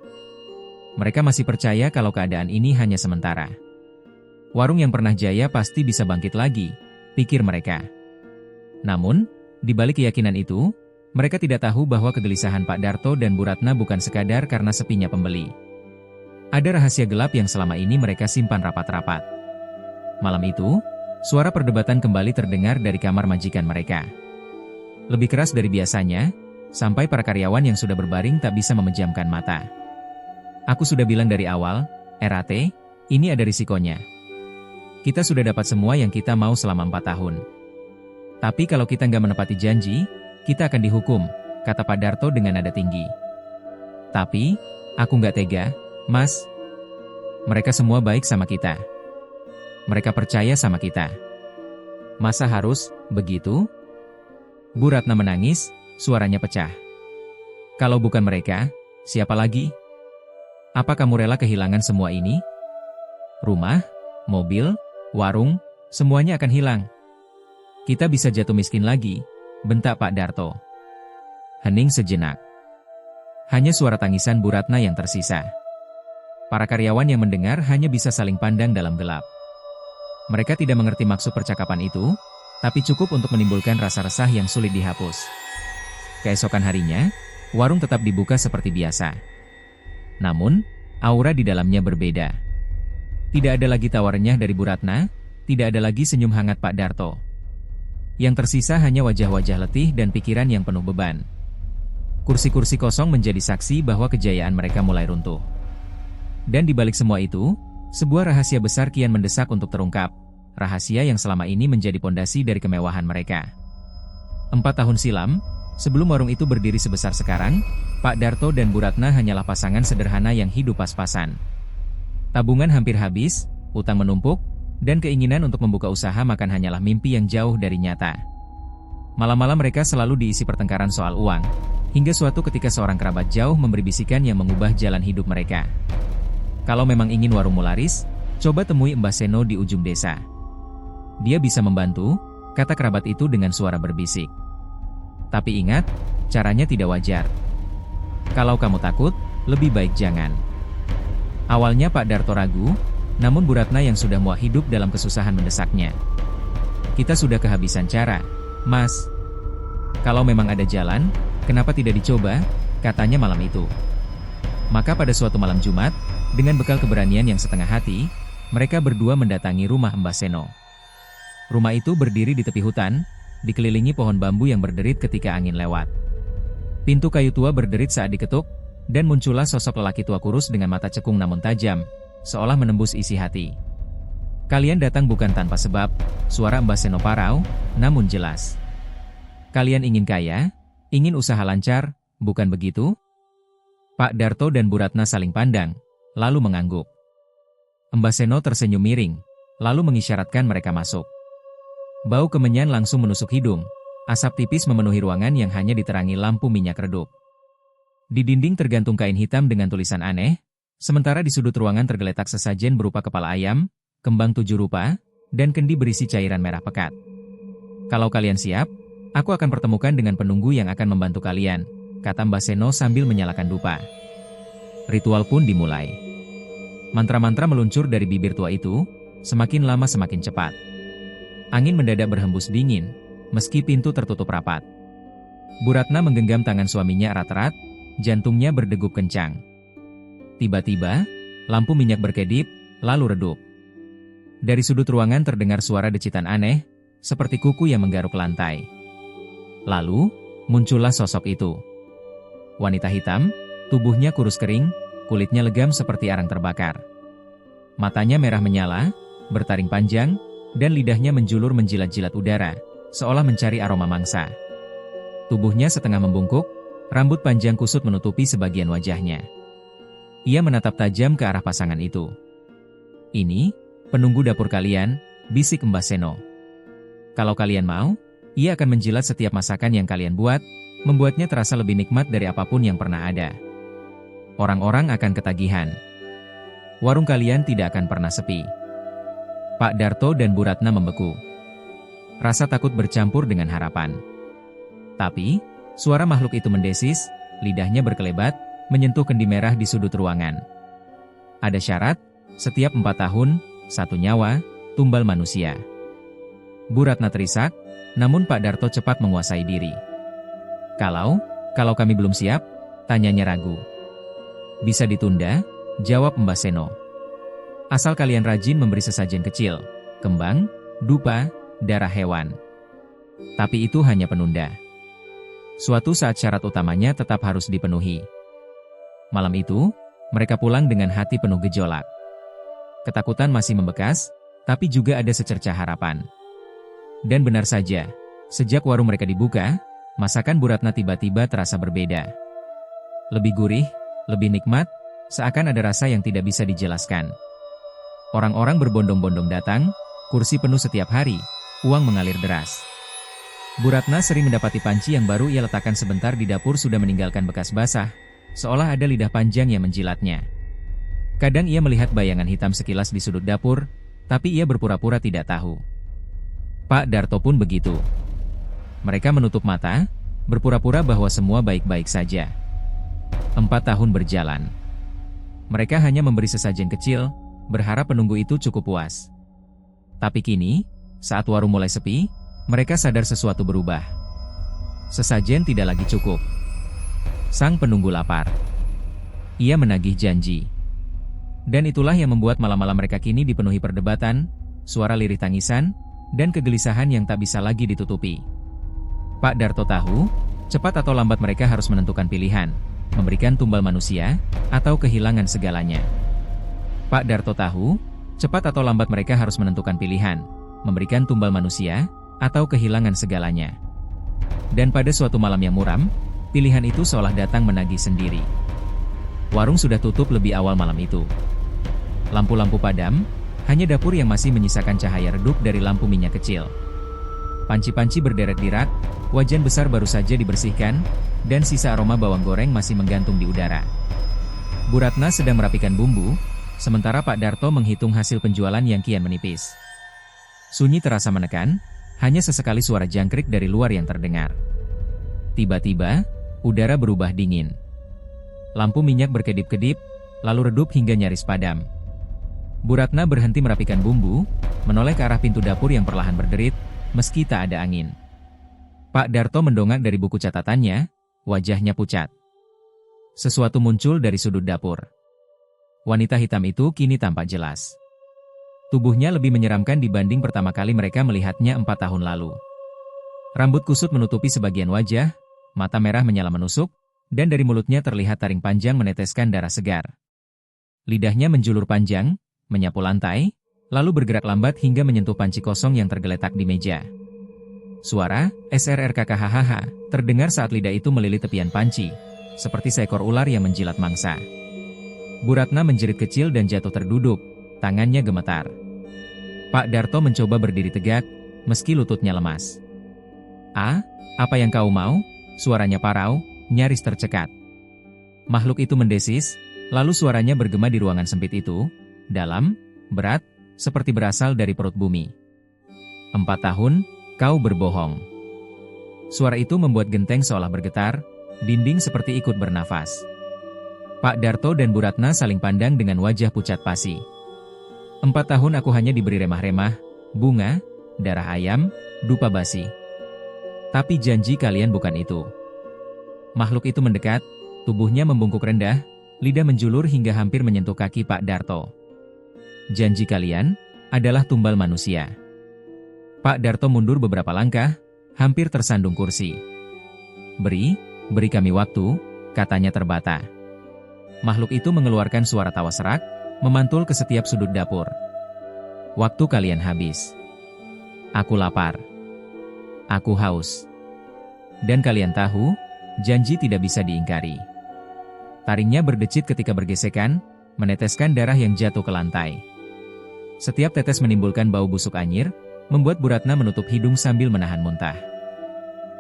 Speaker 1: Mereka masih percaya kalau keadaan ini hanya sementara. Warung yang pernah jaya pasti bisa bangkit lagi, pikir mereka. Namun, di balik keyakinan itu, mereka tidak tahu bahwa kegelisahan Pak Darto dan Bu Ratna bukan sekadar karena sepinya pembeli. Ada rahasia gelap yang selama ini mereka simpan rapat-rapat. Malam itu, suara perdebatan kembali terdengar dari kamar majikan mereka. Lebih keras dari biasanya, sampai para karyawan yang sudah berbaring tak bisa memejamkan mata. "Aku sudah bilang dari awal, RAT, ini ada risikonya. Kita sudah dapat semua yang kita mau selama 4 tahun. Tapi kalau kita nggak menepati janji, kita akan dihukum," kata Pak Darto dengan nada tinggi. "Tapi, aku nggak tega, Mas. Mereka semua baik sama kita. Mereka percaya sama kita. Masa harus begitu?" Bu Ratna menangis, suaranya pecah. "Kalau bukan mereka, siapa lagi? Apa kamu rela kehilangan semua ini? Rumah, mobil, warung, semuanya akan hilang. Kita bisa jatuh miskin lagi," bentak Pak Darto. Hening sejenak. Hanya suara tangisan Bu Ratna yang tersisa. Para karyawan yang mendengar hanya bisa saling pandang dalam gelap. Mereka tidak mengerti maksud percakapan itu, tapi cukup untuk menimbulkan rasa resah yang sulit dihapus. Keesokan harinya, warung tetap dibuka seperti biasa. Namun, aura di dalamnya berbeda. Tidak ada lagi tawar renyah dari Bu Ratna, tidak ada lagi senyum hangat Pak Darto. Yang tersisa hanya wajah-wajah letih dan pikiran yang penuh beban. Kursi-kursi kosong menjadi saksi bahwa kejayaan mereka mulai runtuh. Dan di balik semua itu, sebuah rahasia besar kian mendesak untuk terungkap. Rahasia yang selama ini menjadi pondasi dari kemewahan mereka. 4 tahun silam, sebelum warung itu berdiri sebesar sekarang, Pak Darto dan Bu Ratna hanyalah pasangan sederhana yang hidup pas-pasan. Tabungan hampir habis, utang menumpuk, dan keinginan untuk membuka usaha makan hanyalah mimpi yang jauh dari nyata. Malam-malam mereka selalu diisi pertengkaran soal uang, hingga suatu ketika seorang kerabat jauh memberi bisikan yang mengubah jalan hidup mereka. Kalau memang ingin warungmu laris, coba temui Mbah Seno di ujung desa. Dia bisa membantu, kata kerabat itu dengan suara berbisik. Tapi ingat, caranya tidak wajar. Kalau kamu takut, lebih baik jangan. Awalnya Pak Darto ragu, namun Bu Ratna yang sudah muak hidup dalam kesusahan mendesaknya. Kita sudah kehabisan cara, Mas. Kalau memang ada jalan, kenapa tidak dicoba, katanya malam itu. Maka pada suatu malam Jumat, dengan bekal keberanian yang setengah hati, mereka berdua mendatangi rumah Mbah Seno. Rumah itu berdiri di tepi hutan, dikelilingi pohon bambu yang berderit ketika angin lewat. Pintu kayu tua berderit saat diketuk, dan muncullah sosok lelaki tua kurus dengan mata cekung namun tajam, seolah menembus isi hati. Kalian datang bukan tanpa sebab, suara Mbah Seno parau, namun jelas. Kalian ingin kaya, ingin usaha lancar, bukan begitu? Pak Darto dan Bu Ratna saling pandang, lalu mengangguk. Mbah Seno tersenyum miring, lalu mengisyaratkan mereka masuk. Bau kemenyan langsung menusuk hidung, asap tipis memenuhi ruangan yang hanya diterangi lampu minyak redup. Di dinding tergantung kain hitam dengan tulisan aneh, sementara di sudut ruangan tergeletak sesajen berupa kepala ayam, kembang 7 rupa, dan kendi berisi cairan merah pekat. Kalau kalian siap, aku akan pertemukan dengan penunggu yang akan membantu kalian, kata Mbah Seno sambil menyalakan dupa. Ritual pun dimulai. Mantra-mantra meluncur dari bibir tua itu, semakin lama semakin cepat. Angin mendadak berhembus dingin, meski pintu tertutup rapat. Bu Ratna menggenggam tangan suaminya erat-erat, jantungnya berdegup kencang. Tiba-tiba, lampu minyak berkedip, lalu redup. Dari sudut ruangan terdengar suara decitan aneh, seperti kuku yang menggaruk lantai. Lalu, muncullah sosok itu. Wanita hitam, tubuhnya kurus kering, kulitnya legam seperti arang terbakar. Matanya merah menyala, bertaring panjang, dan lidahnya menjulur menjilat-jilat udara, seolah mencari aroma mangsa. Tubuhnya setengah membungkuk, rambut panjang kusut menutupi sebagian wajahnya. Ia menatap tajam ke arah pasangan itu. Ini, penunggu dapur kalian, bisik Mbah Seno. Kalau kalian mau, ia akan menjilat setiap masakan yang kalian buat, membuatnya terasa lebih nikmat dari apapun yang pernah ada. Orang-orang akan ketagihan. Warung kalian tidak akan pernah sepi. Pak Darto dan Bu Ratna membeku. Rasa takut bercampur dengan harapan. Tapi, suara makhluk itu mendesis, lidahnya berkelebat, menyentuh kendi merah di sudut ruangan. Ada syarat, setiap 4 tahun, 1 nyawa, tumbal manusia. Bu Ratna terisak, namun Pak Darto cepat menguasai diri. Kalau kami belum siap, tanyanya ragu. Bisa ditunda, jawab Mbah Seno. Asal kalian rajin memberi sesajen kecil, kembang, dupa, darah hewan. Tapi itu hanya penunda. Suatu saat syarat utamanya tetap harus dipenuhi. Malam itu, mereka pulang dengan hati penuh gejolak. Ketakutan masih membekas, tapi juga ada secercah harapan. Dan benar saja, sejak warung mereka dibuka, masakan Bu Ratna tiba-tiba terasa berbeda. Lebih gurih, lebih nikmat, seakan ada rasa yang tidak bisa dijelaskan. Orang-orang berbondong-bondong datang, kursi penuh setiap hari, uang mengalir deras. Bu Ratna sering mendapati panci yang baru ia letakkan sebentar di dapur sudah meninggalkan bekas basah, seolah ada lidah panjang yang menjilatnya. Kadang ia melihat bayangan hitam sekilas di sudut dapur, tapi ia berpura-pura tidak tahu. Pak Darto pun begitu. Mereka menutup mata, berpura-pura bahwa semua baik-baik saja. 4 tahun berjalan. Mereka hanya memberi sesajen kecil, berharap penunggu itu cukup puas. Tapi kini, saat warung mulai sepi, mereka sadar sesuatu berubah. Sesajen tidak lagi cukup. Sang penunggu lapar. Ia menagih janji. Dan itulah yang membuat malam-malam mereka kini dipenuhi perdebatan, suara lirih tangisan, dan kegelisahan yang tak bisa lagi ditutupi. Pak Darto tahu, cepat atau lambat mereka harus menentukan pilihan, memberikan tumbal manusia, atau kehilangan segalanya. Pak Darto tahu, cepat atau lambat mereka harus menentukan pilihan, memberikan tumbal manusia, atau kehilangan segalanya. Dan pada suatu malam yang muram, pilihan itu seolah datang menagih sendiri. Warung sudah tutup lebih awal malam itu. Lampu-lampu padam, hanya dapur yang masih menyisakan cahaya redup dari lampu minyak kecil. Panci-panci berderet di rak, wajan besar baru saja dibersihkan, dan sisa aroma bawang goreng masih menggantung di udara. Bu Ratna sedang merapikan bumbu, sementara Pak Darto menghitung hasil penjualan yang kian menipis. Sunyi terasa menekan, hanya sesekali suara jangkrik dari luar yang terdengar. Tiba-tiba, udara berubah dingin. Lampu minyak berkedip-kedip, lalu redup hingga nyaris padam. Bu Ratna berhenti merapikan bumbu, menoleh ke arah pintu dapur yang perlahan berderit, meski tak ada angin. Pak Darto mendongak dari buku catatannya, wajahnya pucat. Sesuatu muncul dari sudut dapur. Wanita hitam itu kini tampak jelas. Tubuhnya lebih menyeramkan dibanding pertama kali mereka melihatnya 4 tahun lalu. Rambut kusut menutupi sebagian wajah, mata merah menyala menusuk, dan dari mulutnya terlihat taring panjang meneteskan darah segar. Lidahnya menjulur panjang, menyapu lantai, lalu bergerak lambat hingga menyentuh panci kosong yang tergeletak di meja. Suara SRRKKHHH terdengar saat lidah itu melilit tepian panci, seperti seekor ular yang menjilat mangsa. Bu Ratna menjerit kecil dan jatuh terduduk, tangannya gemetar. Pak Darto mencoba berdiri tegak, meski lututnya lemas. Apa yang kau mau?" Suaranya parau, nyaris tercekat. Makhluk itu mendesis, lalu suaranya bergema di ruangan sempit itu, dalam, berat, seperti berasal dari perut bumi. 4 tahun, kau berbohong." Suara itu membuat genteng seolah bergetar, dinding seperti ikut bernafas. Pak Darto dan Bu Ratna saling pandang dengan wajah pucat pasi. 4 tahun aku hanya diberi remah-remah, bunga, darah ayam, dupa basi. Tapi janji kalian bukan itu. Makhluk itu mendekat, tubuhnya membungkuk rendah, lidah menjulur hingga hampir menyentuh kaki Pak Darto. Janji kalian adalah tumbal manusia. Pak Darto mundur beberapa langkah, hampir tersandung kursi. Beri kami waktu," katanya terbata. Makhluk itu mengeluarkan suara tawa serak, memantul ke setiap sudut dapur. "Waktu kalian habis. Aku lapar. Aku haus. Dan kalian tahu, janji tidak bisa diingkari." Taringnya berdecit ketika bergesekan, meneteskan darah yang jatuh ke lantai. Setiap tetes menimbulkan bau busuk anyir, membuat Bu Ratna menutup hidung sambil menahan muntah.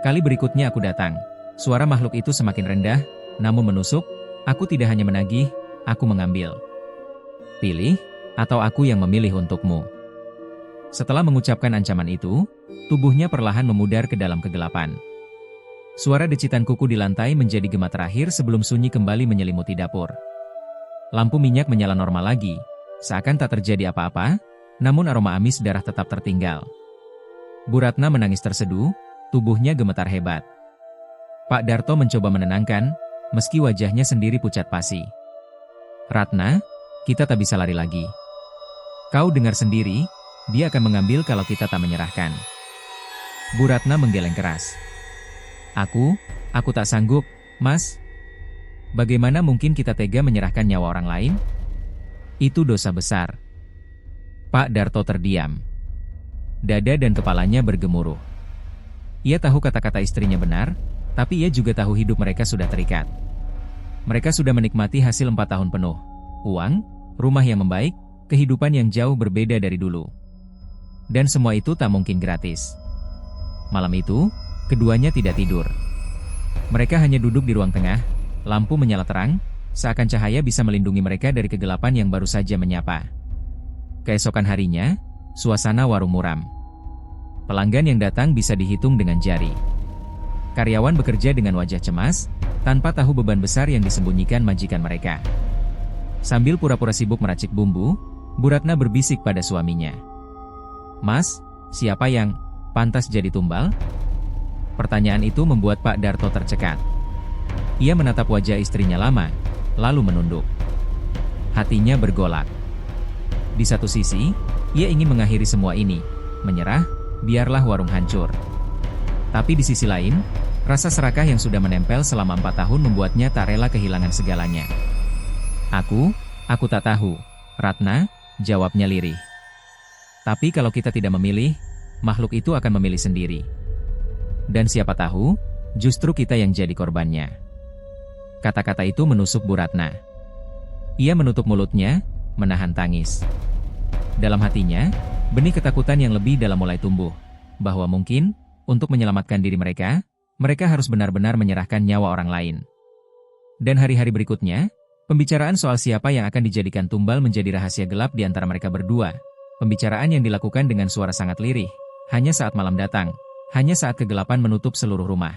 Speaker 1: "Kali berikutnya aku datang." Suara makhluk itu semakin rendah, namun menusuk, "Aku tidak hanya menagih, aku mengambil. Pilih, atau aku yang memilih untukmu." Setelah mengucapkan ancaman itu, tubuhnya perlahan memudar ke dalam kegelapan. Suara decitan kuku di lantai menjadi gema terakhir sebelum sunyi kembali menyelimuti dapur. Lampu minyak menyala normal lagi, seakan tak terjadi apa-apa, namun aroma amis darah tetap tertinggal. Bu Ratna menangis terseduh, tubuhnya gemetar hebat. Pak Darto mencoba menenangkan, meski wajahnya sendiri pucat pasi. "Ratna, kita tak bisa lari lagi. Kau dengar sendiri, dia akan mengambil kalau kita tak menyerahkan." Bu Ratna menggeleng keras. Aku tak sanggup, Mas. Bagaimana mungkin kita tega menyerahkan nyawa orang lain? Itu dosa besar." Pak Darto terdiam. Dada dan kepalanya bergemuruh. Ia tahu kata-kata istrinya benar, tapi ia juga tahu hidup mereka sudah terikat. Mereka sudah menikmati hasil 4 tahun penuh. Uang, rumah yang membaik, kehidupan yang jauh berbeda dari dulu. Dan semua itu tak mungkin gratis. Malam itu, keduanya tidak tidur. Mereka hanya duduk di ruang tengah, lampu menyala terang, seakan cahaya bisa melindungi mereka dari kegelapan yang baru saja menyapa. Keesokan harinya, suasana warung muram. Pelanggan yang datang bisa dihitung dengan jari. Karyawan bekerja dengan wajah cemas, tanpa tahu beban besar yang disembunyikan majikan mereka. Sambil pura-pura sibuk meracik bumbu, Bu Ratna berbisik pada suaminya. "Mas, siapa yang pantas jadi tumbal?" Pertanyaan itu membuat Pak Darto tercekat. Ia menatap wajah istrinya lama, lalu menunduk. Hatinya bergolak. Di satu sisi, Ia ingin mengakhiri semua ini, menyerah, biarlah warung hancur. Tapi di sisi lain, rasa serakah yang sudah menempel selama 4 tahun membuatnya tak rela kehilangan segalanya. Aku tak tahu, Ratna, jawabnya lirih. Tapi kalau kita tidak memilih, makhluk itu akan memilih sendiri. Dan siapa tahu, justru kita yang jadi korbannya. Kata-kata itu menusuk Bu Ratna. Ia menutup mulutnya, menahan tangis. Dalam hatinya, benih ketakutan yang lebih dalam mulai tumbuh, bahwa mungkin, untuk menyelamatkan diri mereka, mereka harus benar-benar menyerahkan nyawa orang lain. Dan hari-hari berikutnya, pembicaraan soal siapa yang akan dijadikan tumbal menjadi rahasia gelap di antara mereka berdua. Pembicaraan yang dilakukan dengan suara sangat lirih, hanya saat malam datang, hanya saat kegelapan menutup seluruh rumah.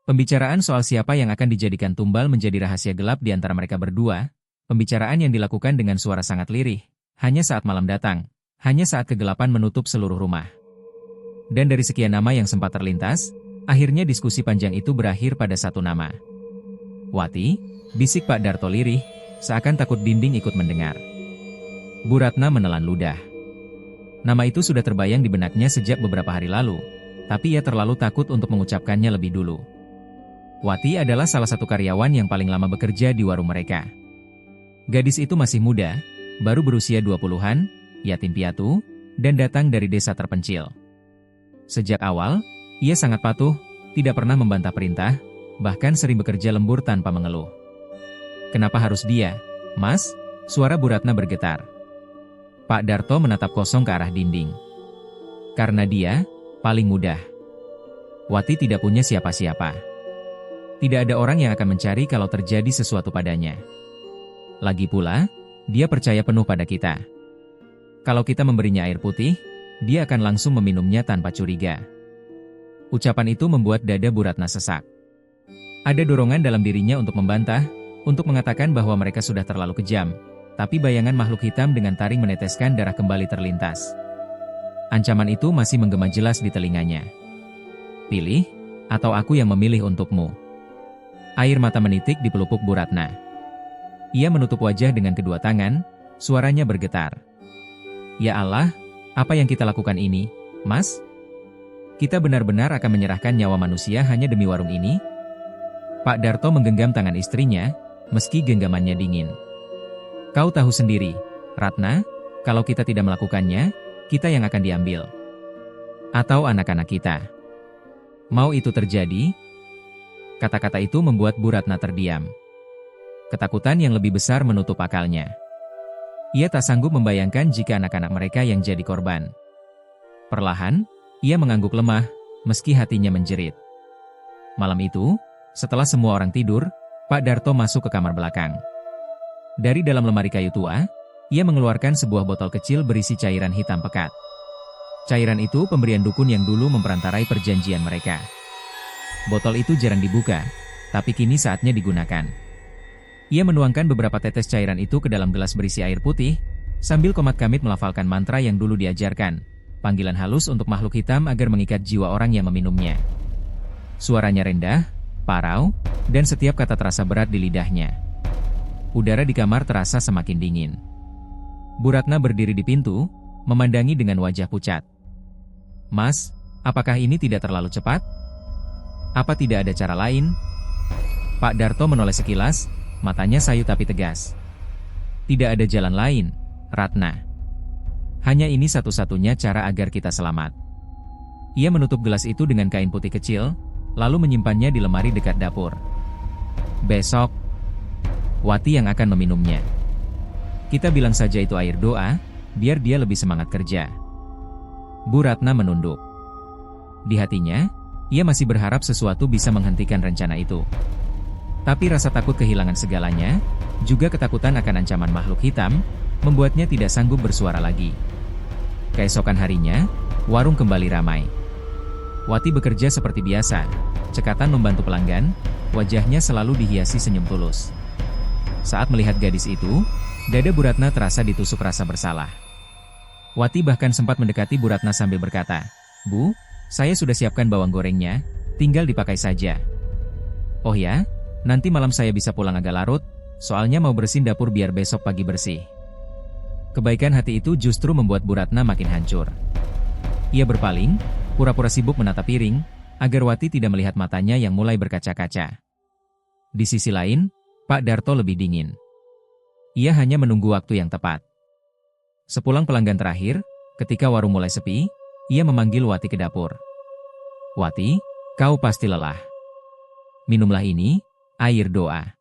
Speaker 1: Pembicaraan soal siapa yang akan dijadikan tumbal menjadi rahasia gelap di antara mereka berdua, pembicaraan yang dilakukan dengan suara sangat lirih, hanya saat malam datang, hanya saat kegelapan menutup seluruh rumah. Dan dari sekian nama yang sempat terlintas, akhirnya diskusi panjang itu berakhir pada satu nama. Wati, bisik Pak Darto lirih, seakan takut dinding ikut mendengar. Bu Ratna menelan ludah. Nama itu sudah terbayang di benaknya sejak beberapa hari lalu, tapi ia terlalu takut untuk mengucapkannya lebih dulu. Wati adalah salah satu karyawan yang paling lama bekerja di warung mereka. Gadis itu masih muda, baru berusia 20-an, yatim piatu, dan datang dari desa terpencil. Sejak awal, ia sangat patuh, tidak pernah membantah perintah, bahkan sering bekerja lembur tanpa mengeluh. Kenapa harus dia, Mas? Suara Bu Ratna bergetar. Pak Darto menatap kosong ke arah dinding. Karena dia, paling mudah. Wati tidak punya siapa-siapa. Tidak ada orang yang akan mencari kalau terjadi sesuatu padanya. Lagi pula, dia percaya penuh pada kita. Kalau kita memberinya air putih, dia akan langsung meminumnya tanpa curiga. Ucapan itu membuat dada Bu Ratna sesak. Ada dorongan dalam dirinya untuk membantah, untuk mengatakan bahwa mereka sudah terlalu kejam, tapi bayangan makhluk hitam dengan taring meneteskan darah kembali terlintas. Ancaman itu masih menggema jelas di telinganya. Pilih, atau aku yang memilih untukmu. Air mata menitik di pelupuk Bu Ratna. Ia menutup wajah dengan kedua tangan, suaranya bergetar. Ya Allah, apa yang kita lakukan ini, Mas? Kita benar-benar akan menyerahkan nyawa manusia hanya demi warung ini? Pak Darto menggenggam tangan istrinya, meski genggamannya dingin. Kau tahu sendiri, Ratna, kalau kita tidak melakukannya, kita yang akan diambil. Atau anak-anak kita. Mau itu terjadi? Kata-kata itu membuat Bu Ratna terdiam. Ketakutan yang lebih besar menutup akalnya. Ia tak sanggup membayangkan jika anak-anak mereka yang jadi korban. Perlahan, ia mengangguk lemah, meski hatinya menjerit. Malam itu, setelah semua orang tidur, Pak Darto masuk ke kamar belakang. Dari dalam lemari kayu tua, ia mengeluarkan sebuah botol kecil berisi cairan hitam pekat. Cairan itu pemberian dukun yang dulu memperantarai perjanjian mereka. Botol itu jarang dibuka, tapi kini saatnya digunakan. Ia menuangkan beberapa tetes cairan itu ke dalam gelas berisi air putih, sambil komat-kamit melafalkan mantra yang dulu diajarkan, panggilan halus untuk makhluk hitam agar mengikat jiwa orang yang meminumnya. Suaranya rendah, parau, dan setiap kata terasa berat di lidahnya. Udara di kamar terasa semakin dingin. Bu Ratna berdiri di pintu, memandangi dengan wajah pucat. Mas, apakah ini tidak terlalu cepat? Apa tidak ada cara lain? Pak Darto menoleh sekilas, matanya sayu tapi tegas. Tidak ada jalan lain, Ratna. Hanya ini satu-satunya cara agar kita selamat. Ia menutup gelas itu dengan kain putih kecil, lalu menyimpannya di lemari dekat dapur. Besok, Wati yang akan meminumnya. Kita bilang saja itu air doa, biar dia lebih semangat kerja. Bu Ratna menunduk. Di hatinya, ia masih berharap sesuatu bisa menghentikan rencana itu. Tapi rasa takut kehilangan segalanya, juga ketakutan akan ancaman makhluk hitam, membuatnya tidak sanggup bersuara lagi. Keesokan harinya, warung kembali ramai. Wati bekerja seperti biasa, cekatan membantu pelanggan, wajahnya selalu dihiasi senyum tulus. Saat melihat gadis itu, dada Bu Ratna terasa ditusuk rasa bersalah. Wati bahkan sempat mendekati Bu Ratna sambil berkata, "Bu, saya sudah siapkan bawang gorengnya, tinggal dipakai saja. Oh ya, nanti malam saya bisa pulang agak larut, soalnya mau bersihin dapur biar besok pagi bersih." Kebaikan hati itu justru membuat Bu Ratna makin hancur. Ia berpaling, pura-pura sibuk menata piring, agar Wati tidak melihat matanya yang mulai berkaca-kaca. Di sisi lain, Pak Darto lebih dingin. Ia hanya menunggu waktu yang tepat. Sepulang pelanggan terakhir, ketika warung mulai sepi, ia memanggil Wati ke dapur. "Wati, kau pasti lelah. Minumlah ini, air doa.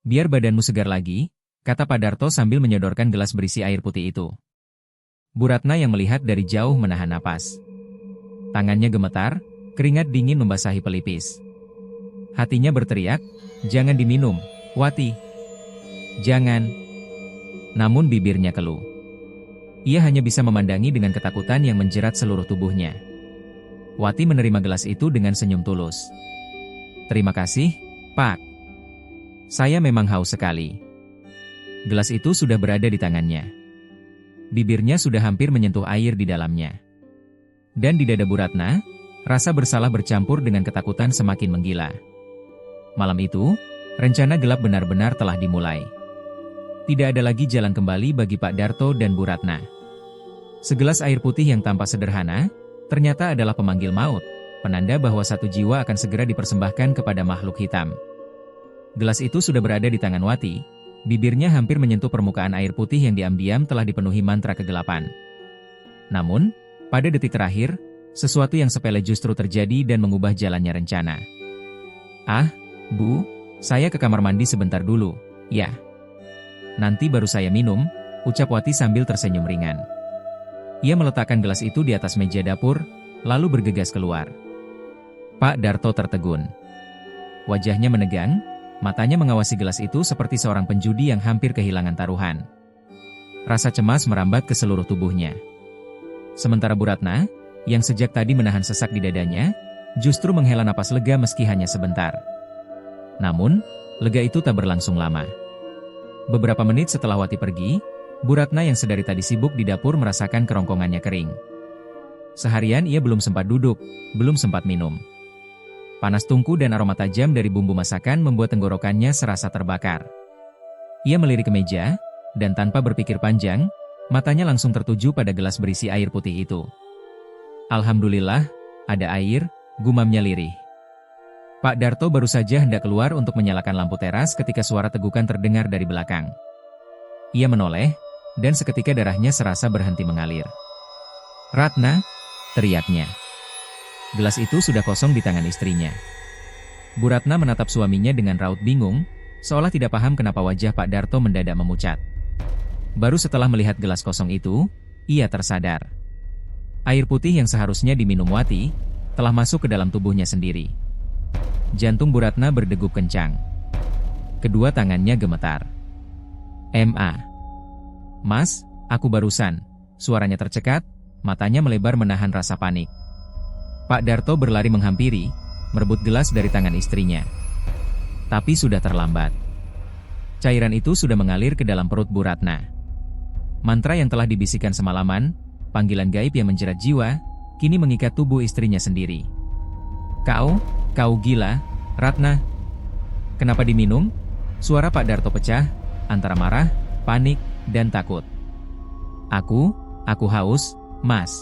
Speaker 1: Biar badanmu segar lagi," kata Pak Darto sambil menyodorkan gelas berisi air putih itu. Bu Ratna yang melihat dari jauh menahan napas. Tangannya gemetar, keringat dingin membasahi pelipis. Hatinya berteriak, "Jangan diminum, Wati. Jangan." Namun bibirnya keluh. Ia hanya bisa memandangi dengan ketakutan yang menjerat seluruh tubuhnya. Wati menerima gelas itu dengan senyum tulus. "Terima kasih, Pak. Saya memang haus sekali." Gelas itu sudah berada di tangannya. Bibirnya sudah hampir menyentuh air di dalamnya. Dan di dada Bu Ratna, rasa bersalah bercampur dengan ketakutan semakin menggila. Malam itu, rencana gelap benar-benar telah dimulai. Tidak ada lagi jalan kembali bagi Pak Darto dan Bu Ratna. Segelas air putih yang tampak sederhana, ternyata adalah pemanggil maut, penanda bahwa satu jiwa akan segera dipersembahkan kepada makhluk hitam. Gelas itu sudah berada di tangan Wati, bibirnya hampir menyentuh permukaan air putih yang diam-diam telah dipenuhi mantra kegelapan. Namun, pada detik terakhir, sesuatu yang sepele justru terjadi dan mengubah jalannya rencana. "Ah, Bu, saya ke kamar mandi sebentar dulu, ya. Nanti baru saya minum," ucap Wati sambil tersenyum ringan. Ia meletakkan gelas itu di atas meja dapur, lalu bergegas keluar. Pak Darto tertegun. Wajahnya menegang, matanya mengawasi gelas itu seperti seorang penjudi yang hampir kehilangan taruhan. Rasa cemas merambat ke seluruh tubuhnya. Sementara Bu Ratna, yang sejak tadi menahan sesak di dadanya, justru menghela napas lega meski hanya sebentar. Namun, lega itu tak berlangsung lama. Beberapa menit setelah Wati pergi, Bu Ratna yang sedari tadi sibuk di dapur merasakan kerongkongannya kering. Seharian ia belum sempat duduk, belum sempat minum. Panas tungku dan aroma tajam dari bumbu masakan membuat tenggorokannya serasa terbakar. Ia melirik ke meja, dan tanpa berpikir panjang, matanya langsung tertuju pada gelas berisi air putih itu. "Alhamdulillah, ada air," gumamnya lirih. Pak Darto baru saja hendak keluar untuk menyalakan lampu teras ketika suara tegukan terdengar dari belakang. Ia menoleh, dan seketika darahnya serasa berhenti mengalir. "Ratna!" teriaknya. Gelas itu sudah kosong di tangan istrinya. Bu Ratna menatap suaminya dengan raut bingung, seolah tidak paham kenapa wajah Pak Darto mendadak memucat. Baru setelah melihat gelas kosong itu, ia tersadar. Air putih yang seharusnya diminum Wati, telah masuk ke dalam tubuhnya sendiri. Jantung Bu Ratna berdegup kencang. Kedua tangannya gemetar. "Ma. Mas, aku barusan." Suaranya tercekat, matanya melebar menahan rasa panik. Pak Darto berlari menghampiri, merebut gelas dari tangan istrinya. Tapi sudah terlambat. Cairan itu sudah mengalir ke dalam perut Bu Ratna. Mantra yang telah dibisikkan semalaman, panggilan gaib yang menjerat jiwa, kini mengikat tubuh istrinya sendiri. Kau gila, Ratna. Kenapa diminum?" Suara Pak Darto pecah, antara marah, panik, dan takut. Aku haus, Mas."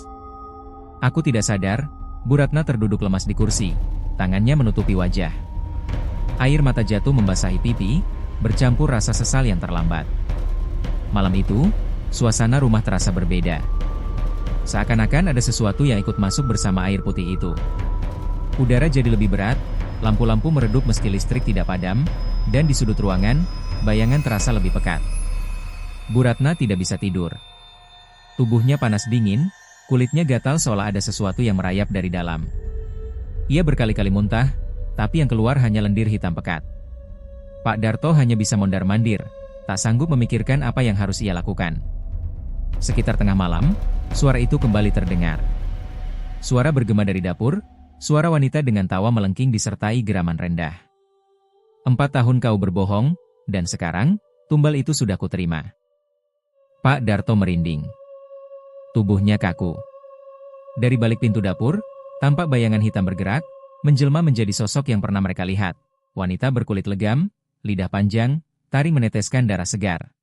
Speaker 1: "Aku tidak sadar." Bu Ratna terduduk lemas di kursi, tangannya menutupi wajah. Air mata jatuh membasahi pipi, bercampur rasa sesal yang terlambat. Malam itu, suasana rumah terasa berbeda. Seakan-akan ada sesuatu yang ikut masuk bersama air putih itu. Udara jadi lebih berat, lampu-lampu meredup meski listrik tidak padam, dan di sudut ruangan, bayangan terasa lebih pekat. Bu Ratna tidak bisa tidur. Tubuhnya panas dingin, kulitnya gatal seolah ada sesuatu yang merayap dari dalam. Ia berkali-kali muntah, tapi yang keluar hanya lendir hitam pekat. Pak Darto hanya bisa mondar-mandir, tak sanggup memikirkan apa yang harus ia lakukan. Sekitar tengah malam, suara itu kembali terdengar. Suara bergema dari dapur, suara wanita dengan tawa melengking disertai geraman rendah. 4 tahun kau berbohong, dan sekarang, tumbal itu sudah kuterima." Pak Darto merinding. Tubuhnya kaku. Dari balik pintu dapur, tampak bayangan hitam bergerak, menjelma menjadi sosok yang pernah mereka lihat. Wanita berkulit legam, lidah panjang, taring meneteskan darah segar.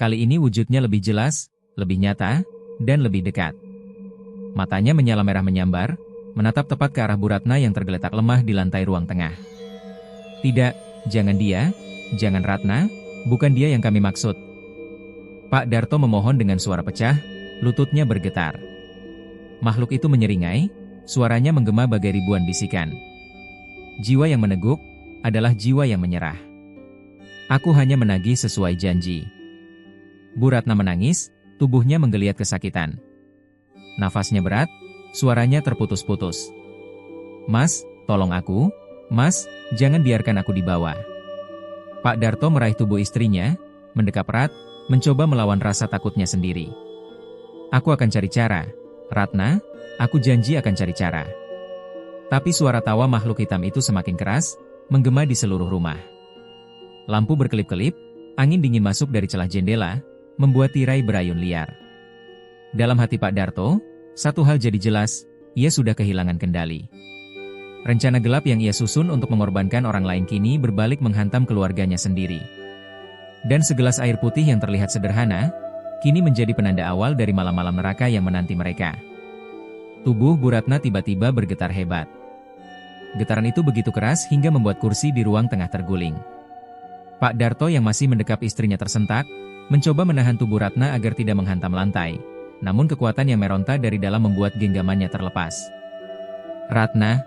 Speaker 1: Kali ini wujudnya lebih jelas, lebih nyata, dan lebih dekat. Matanya menyala merah menyambar, menatap tepat ke arah Bu Ratna yang tergeletak lemah di lantai ruang tengah. Tidak, jangan dia, jangan Ratna, bukan dia yang kami maksud. Pak Darto memohon dengan suara pecah, lututnya bergetar. Makhluk itu menyeringai, suaranya menggema bagai ribuan bisikan. Jiwa yang meneguk adalah jiwa yang menyerah. Aku hanya menagih sesuai janji. Bu Ratna menangis, tubuhnya menggeliat kesakitan. Nafasnya berat, suaranya terputus-putus. Mas, tolong aku, Mas, jangan biarkan aku dibawa. Pak Darto meraih tubuh istrinya, mendekap erat, mencoba melawan rasa takutnya sendiri. Aku akan cari cara, Ratna, aku janji akan cari cara. Tapi suara tawa makhluk hitam itu semakin keras, menggema di seluruh rumah. Lampu berkelip-kelip, angin dingin masuk dari celah jendela, membuat tirai berayun liar. Dalam hati Pak Darto, satu hal jadi jelas, ia sudah kehilangan kendali. Rencana gelap yang ia susun untuk mengorbankan orang lain kini berbalik menghantam keluarganya sendiri. Dan segelas air putih yang terlihat sederhana, kini menjadi penanda awal dari malam-malam neraka yang menanti mereka. Tubuh Bu Ratna tiba-tiba bergetar hebat. Getaran itu begitu keras hingga membuat kursi di ruang tengah terguling. Pak Darto yang masih mendekap istrinya tersentak, mencoba menahan tubuh Ratna agar tidak menghantam lantai. Namun kekuatan yang meronta dari dalam membuat genggamannya terlepas. Ratna!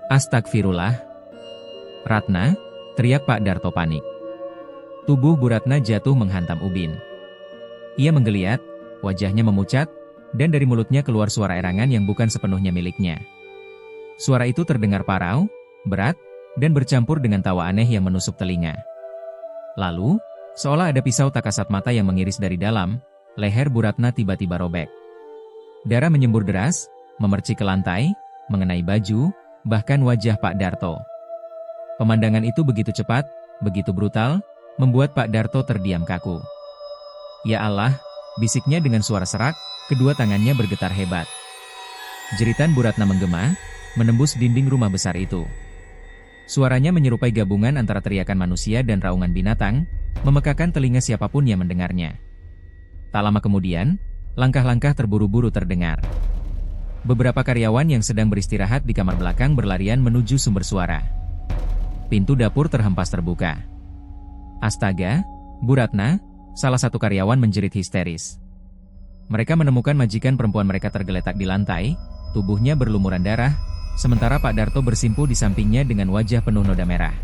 Speaker 1: Astagfirullah! Ratna! Teriak Pak Darto panik. Tubuh Bu Ratna jatuh menghantam ubin. Ia menggeliat, wajahnya memucat, dan dari mulutnya keluar suara erangan yang bukan sepenuhnya miliknya. Suara itu terdengar parau, berat, dan bercampur dengan tawa aneh yang menusuk telinga. Lalu, seolah ada pisau tak kasat mata yang mengiris dari dalam, leher Bu Ratna tiba-tiba robek. Darah menyembur deras, memercik ke lantai, mengenai baju, bahkan wajah Pak Darto. Pemandangan itu begitu cepat, begitu brutal, membuat Pak Darto terdiam kaku. Ya Allah, bisiknya dengan suara serak, kedua tangannya bergetar hebat. Jeritan Bu Ratna menggema, menembus dinding rumah besar itu. Suaranya menyerupai gabungan antara teriakan manusia dan raungan binatang, memekakan telinga siapapun yang mendengarnya. Tak lama kemudian, langkah-langkah terburu-buru terdengar. Beberapa karyawan yang sedang beristirahat di kamar belakang berlarian menuju sumber suara. Pintu dapur terhempas terbuka. Astaga, Bu Ratna, salah satu karyawan menjerit histeris. Mereka menemukan majikan perempuan mereka tergeletak di lantai, tubuhnya berlumuran darah, sementara Pak Darto bersimpuh di sampingnya dengan wajah penuh noda merah.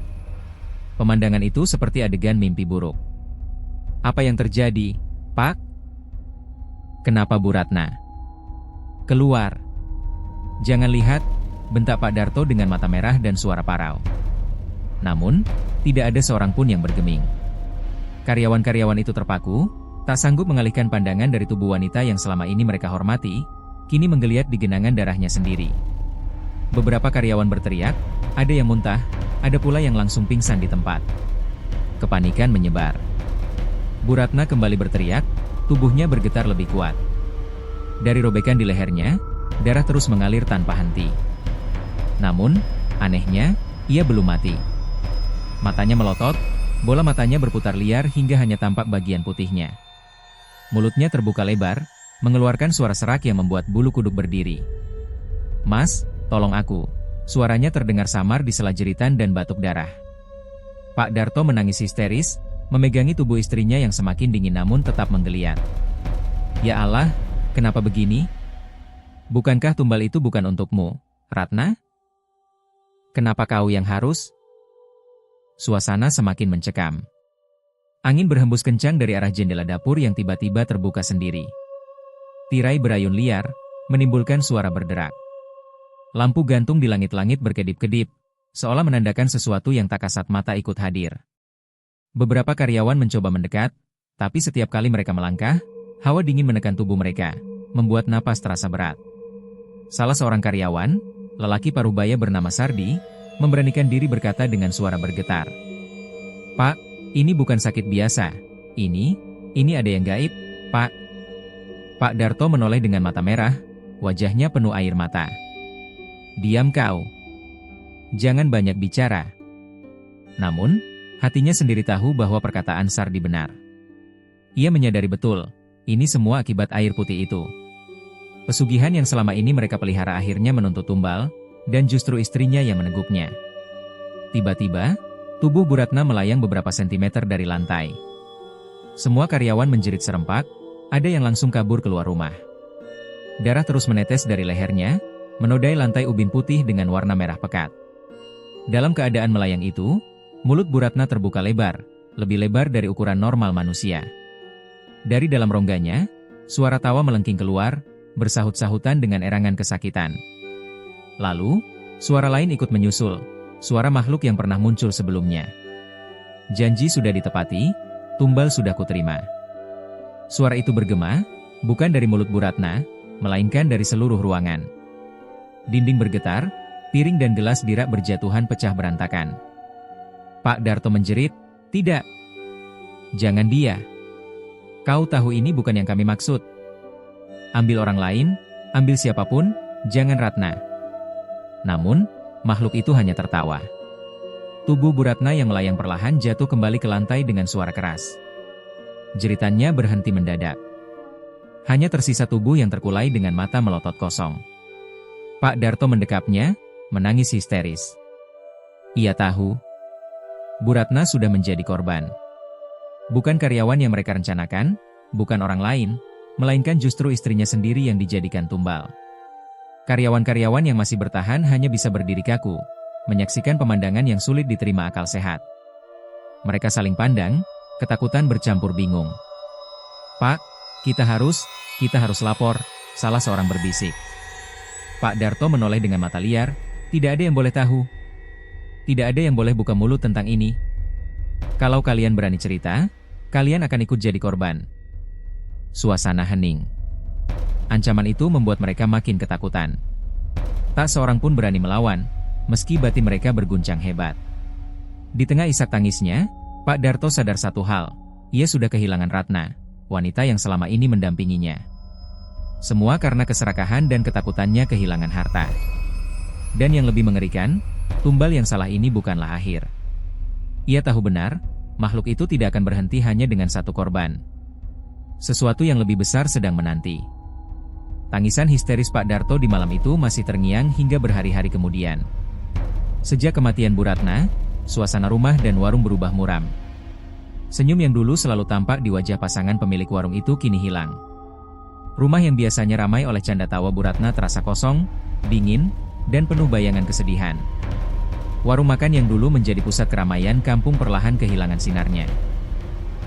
Speaker 1: Pemandangan itu seperti adegan mimpi buruk. Apa yang terjadi, Pak? Kenapa Bu Ratna? Keluar! Jangan lihat, bentak Pak Darto dengan mata merah dan suara parau. Namun, tidak ada seorang pun yang bergeming. Karyawan-karyawan itu terpaku, tak sanggup mengalihkan pandangan dari tubuh wanita yang selama ini mereka hormati, kini menggeliat di genangan darahnya sendiri. Beberapa karyawan berteriak, ada yang muntah, ada pula yang langsung pingsan di tempat. Kepanikan menyebar. Bu Ratna kembali berteriak, tubuhnya bergetar lebih kuat. Dari robekan di lehernya, darah terus mengalir tanpa henti. Namun, anehnya, ia belum mati. Matanya melotot, bola matanya berputar liar hingga hanya tampak bagian putihnya. Mulutnya terbuka lebar, mengeluarkan suara serak yang membuat bulu kuduk berdiri. Mas, tolong aku. Suaranya terdengar samar di sela jeritan dan batuk darah. Pak Darto menangis histeris, memegangi tubuh istrinya yang semakin dingin namun tetap menggeliat. Ya Allah, kenapa begini? Bukankah tumbal itu bukan untukmu, Ratna? Kenapa kau yang harus? Suasana semakin mencekam. Angin berhembus kencang dari arah jendela dapur yang tiba-tiba terbuka sendiri. Tirai berayun liar, menimbulkan suara berderak. Lampu gantung di langit-langit berkedip-kedip, seolah menandakan sesuatu yang tak kasat mata ikut hadir. Beberapa karyawan mencoba mendekat, tapi setiap kali mereka melangkah, hawa dingin menekan tubuh mereka, membuat napas terasa berat. Salah seorang karyawan, lelaki parubaya bernama Sardi, memberanikan diri berkata dengan suara bergetar. Pak, ini bukan sakit biasa. Ini ada yang gaib, Pak. Pak Darto menoleh dengan mata merah, wajahnya penuh air mata. Diam kau. Jangan banyak bicara. Namun, hatinya sendiri tahu bahwa perkataan Sardi benar. Ia menyadari betul, ini semua akibat air putih itu. Pesugihan yang selama ini mereka pelihara akhirnya menuntut tumbal, dan justru istrinya yang meneguknya. Tiba-tiba, tubuh Bu Ratna melayang beberapa sentimeter dari lantai. Semua karyawan menjerit serempak, ada yang langsung kabur keluar rumah. Darah terus menetes dari lehernya, menodai lantai ubin putih dengan warna merah pekat. Dalam keadaan melayang itu, mulut Bu Ratna terbuka lebar, lebih lebar dari ukuran normal manusia. Dari dalam rongganya, suara tawa melengking keluar, bersahut-sahutan dengan erangan kesakitan. Lalu, suara lain ikut menyusul, suara makhluk yang pernah muncul sebelumnya. Janji sudah ditepati, tumbal sudah kuterima. Suara itu bergema, bukan dari mulut Bu Ratna, melainkan dari seluruh ruangan. Dinding bergetar, piring dan gelas dirak berjatuhan pecah berantakan. Pak Darto menjerit, "Tidak! Jangan dia! Kau tahu ini bukan yang kami maksud. Ambil orang lain, ambil siapapun, jangan Ratna." Namun, makhluk itu hanya tertawa. Tubuh Bu Ratna yang melayang perlahan jatuh kembali ke lantai dengan suara keras. Jeritannya berhenti mendadak. Hanya tersisa tubuh yang terkulai dengan mata melotot kosong. Pak Darto mendekapnya, menangis histeris. Ia tahu, Bu Ratna sudah menjadi korban. Bukan karyawan yang mereka rencanakan, bukan orang lain, melainkan justru istrinya sendiri yang dijadikan tumbal. Karyawan-karyawan yang masih bertahan hanya bisa berdiri kaku, menyaksikan pemandangan yang sulit diterima akal sehat. Mereka saling pandang, ketakutan bercampur bingung. "Pak, kita harus lapor," salah seorang berbisik. Pak Darto menoleh dengan mata liar, "Tidak ada yang boleh tahu. Tidak ada yang boleh buka mulut tentang ini. Kalau kalian berani cerita, kalian akan ikut jadi korban." Suasana hening. Ancaman itu membuat mereka makin ketakutan. Tak seorang pun berani melawan, meski batin mereka berguncang hebat. Di tengah isak tangisnya, Pak Darto sadar satu hal, ia sudah kehilangan Ratna, wanita yang selama ini mendampinginya. Semua karena keserakahan dan ketakutannya kehilangan harta. Dan yang lebih mengerikan, tumbal yang salah ini bukanlah akhir. Ia tahu benar, makhluk itu tidak akan berhenti hanya dengan satu korban. Sesuatu yang lebih besar sedang menanti. Tangisan histeris Pak Darto di malam itu masih terngiang hingga berhari-hari kemudian. Sejak kematian Bu Ratna, suasana rumah dan warung berubah muram. Senyum yang dulu selalu tampak di wajah pasangan pemilik warung itu kini hilang. Rumah yang biasanya ramai oleh canda tawa Bu Ratna terasa kosong, dingin, dan penuh bayangan kesedihan. Warung makan yang dulu menjadi pusat keramaian kampung perlahan kehilangan sinarnya.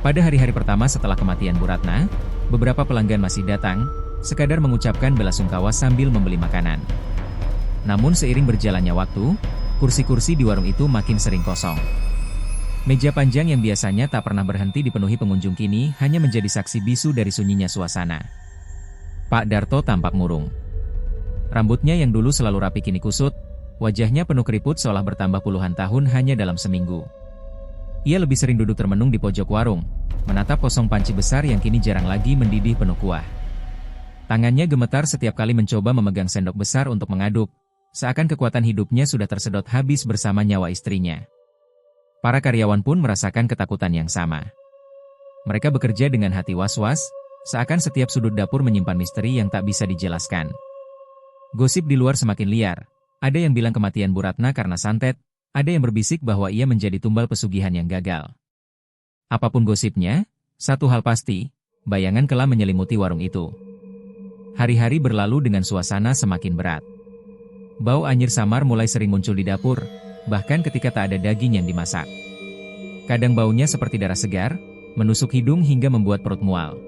Speaker 1: Pada hari-hari pertama setelah kematian Bu Ratna, beberapa pelanggan masih datang, sekadar mengucapkan belasungkawa sambil membeli makanan. Namun seiring berjalannya waktu, kursi-kursi di warung itu makin sering kosong. Meja panjang yang biasanya tak pernah berhenti dipenuhi pengunjung kini hanya menjadi saksi bisu dari sunyinya suasana. Pak Darto tampak murung. Rambutnya yang dulu selalu rapi kini kusut, wajahnya penuh keriput seolah bertambah puluhan tahun hanya dalam seminggu. Ia lebih sering duduk termenung di pojok warung, menatap kosong panci besar yang kini jarang lagi mendidih penuh kuah. Tangannya gemetar setiap kali mencoba memegang sendok besar untuk mengaduk, seakan kekuatan hidupnya sudah tersedot habis bersama nyawa istrinya. Para karyawan pun merasakan ketakutan yang sama. Mereka bekerja dengan hati was-was, seakan setiap sudut dapur menyimpan misteri yang tak bisa dijelaskan. Gosip di luar semakin liar, ada yang bilang kematian Bu Ratna karena santet, ada yang berbisik bahwa ia menjadi tumbal pesugihan yang gagal. Apapun gosipnya, satu hal pasti, bayangan kelam menyelimuti warung itu. Hari-hari berlalu dengan suasana semakin berat. Bau anyir samar mulai sering muncul di dapur, bahkan ketika tak ada daging yang dimasak. Kadang baunya seperti darah segar, menusuk hidung hingga membuat perut mual.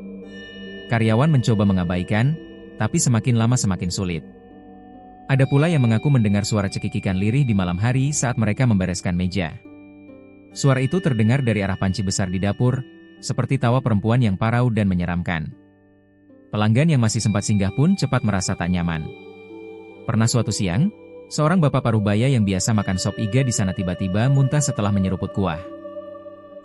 Speaker 1: Karyawan mencoba mengabaikan, tapi semakin lama semakin sulit. Ada pula yang mengaku mendengar suara cekikikan lirih di malam hari saat mereka membereskan meja. Suara itu terdengar dari arah panci besar di dapur, seperti tawa perempuan yang parau dan menyeramkan. Pelanggan yang masih sempat singgah pun cepat merasa tak nyaman. Pernah suatu siang, seorang bapak parubaya yang biasa makan sop iga di sana tiba-tiba muntah setelah menyeruput kuah.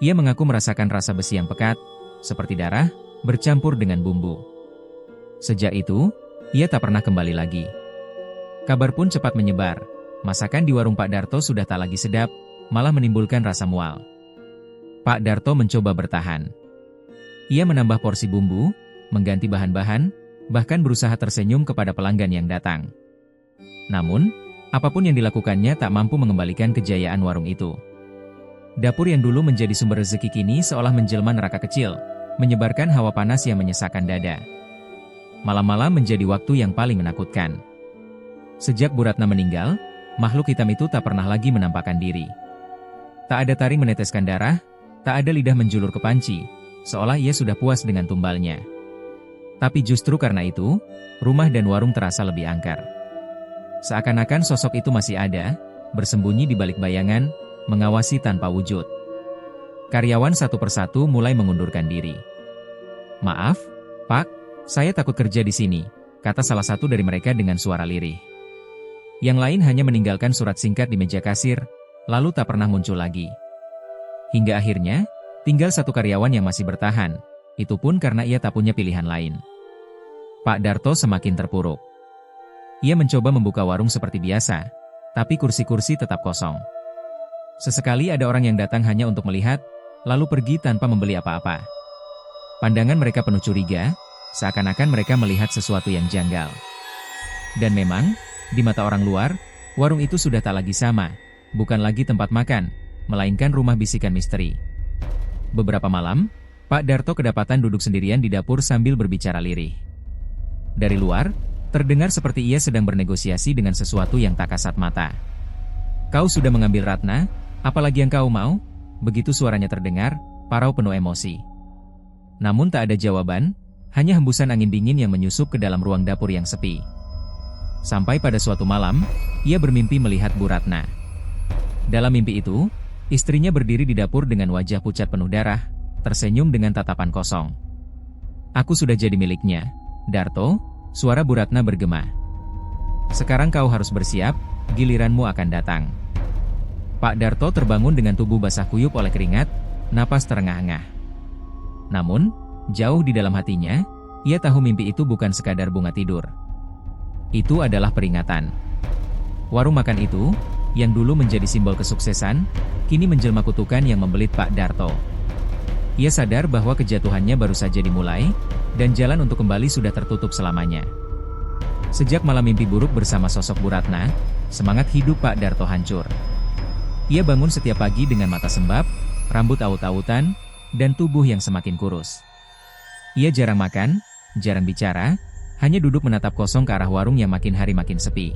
Speaker 1: Ia mengaku merasakan rasa besi yang pekat, seperti darah, bercampur dengan bumbu. Sejak itu, ia tak pernah kembali lagi. Kabar pun cepat menyebar, masakan di warung Pak Darto sudah tak lagi sedap, malah menimbulkan rasa mual. Pak Darto mencoba bertahan. Ia menambah porsi bumbu, mengganti bahan-bahan, bahkan berusaha tersenyum kepada pelanggan yang datang. Namun, apapun yang dilakukannya tak mampu mengembalikan kejayaan warung itu. Dapur yang dulu menjadi sumber rezeki kini seolah menjelma neraka kecil, menyebarkan hawa panas yang menyesakkan dada. Malam-malam menjadi waktu yang paling menakutkan. Sejak Bu Ratna meninggal, makhluk hitam itu tak pernah lagi menampakkan diri. Tak ada taring meneteskan darah, tak ada lidah menjulur ke panci, seolah ia sudah puas dengan tumbalnya. Tapi justru karena itu, rumah dan warung terasa lebih angker. Seakan-akan sosok itu masih ada, bersembunyi di balik bayangan, mengawasi tanpa wujud. Karyawan satu persatu mulai mengundurkan diri. "Maaf, Pak, saya takut kerja di sini," kata salah satu dari mereka dengan suara lirih. Yang lain hanya meninggalkan surat singkat di meja kasir, lalu tak pernah muncul lagi. Hingga akhirnya, tinggal satu karyawan yang masih bertahan, itu pun karena ia tak punya pilihan lain. Pak Darto semakin terpuruk. Ia mencoba membuka warung seperti biasa, tapi kursi-kursi tetap kosong. Sesekali ada orang yang datang hanya untuk melihat, lalu pergi tanpa membeli apa-apa. Pandangan mereka penuh curiga, seakan-akan mereka melihat sesuatu yang janggal. Dan memang, di mata orang luar, warung itu sudah tak lagi sama, bukan lagi tempat makan, melainkan rumah bisikan misteri. Beberapa malam, Pak Darto kedapatan duduk sendirian di dapur sambil berbicara lirih. Dari luar, terdengar seperti ia sedang bernegosiasi dengan sesuatu yang tak kasat mata. "Kau sudah mengambil Ratna, apalagi yang kau mau?" Begitu suaranya terdengar, parau penuh emosi. Namun tak ada jawaban, hanya hembusan angin dingin yang menyusup ke dalam ruang dapur yang sepi. Sampai pada suatu malam, ia bermimpi melihat Bu Ratna. Dalam mimpi itu, istrinya berdiri di dapur dengan wajah pucat penuh darah, tersenyum dengan tatapan kosong. "Aku sudah jadi miliknya, Darto," suara Bu Ratna bergema. "Sekarang kau harus bersiap, giliranmu akan datang." Pak Darto terbangun dengan tubuh basah kuyup oleh keringat, napas terengah-engah. Namun, jauh di dalam hatinya, ia tahu mimpi itu bukan sekadar bunga tidur. Itu adalah peringatan. Warung makan itu, yang dulu menjadi simbol kesuksesan, kini menjelma kutukan yang membelit Pak Darto. Ia sadar bahwa kejatuhannya baru saja dimulai, dan jalan untuk kembali sudah tertutup selamanya. Sejak malam mimpi buruk bersama sosok Bu Ratna, semangat hidup Pak Darto hancur. Ia bangun setiap pagi dengan mata sembab, rambut aut-autan, dan tubuh yang semakin kurus. Ia jarang makan, jarang bicara, hanya duduk menatap kosong ke arah warung yang makin hari makin sepi.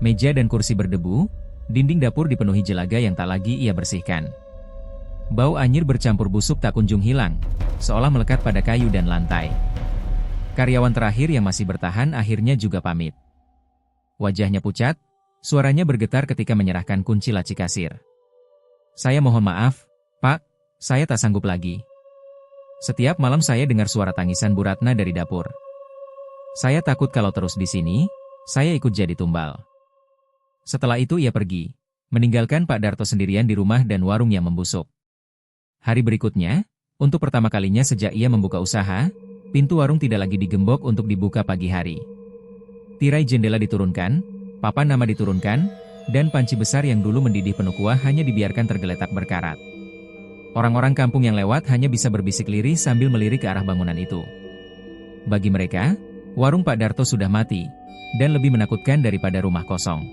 Speaker 1: Meja dan kursi berdebu, dinding dapur dipenuhi jelaga yang tak lagi ia bersihkan. Bau anyir bercampur busuk tak kunjung hilang, seolah melekat pada kayu dan lantai. Karyawan terakhir yang masih bertahan akhirnya juga pamit. Wajahnya pucat, suaranya bergetar ketika menyerahkan kunci laci kasir. "Saya mohon maaf, Pak, saya tak sanggup lagi. Setiap malam saya dengar suara tangisan Bu Ratna dari dapur. Saya takut kalau terus di sini, saya ikut jadi tumbal." Setelah itu ia pergi, meninggalkan Pak Darto sendirian di rumah dan warung yang membusuk. Hari berikutnya, untuk pertama kalinya sejak ia membuka usaha, pintu warung tidak lagi digembok untuk dibuka pagi hari. Tirai jendela diturunkan, papan nama diturunkan, dan panci besar yang dulu mendidih penuh kuah hanya dibiarkan tergeletak berkarat. Orang-orang kampung yang lewat hanya bisa berbisik lirih sambil melirik ke arah bangunan itu. Bagi mereka, warung Pak Darto sudah mati, dan lebih menakutkan daripada rumah kosong.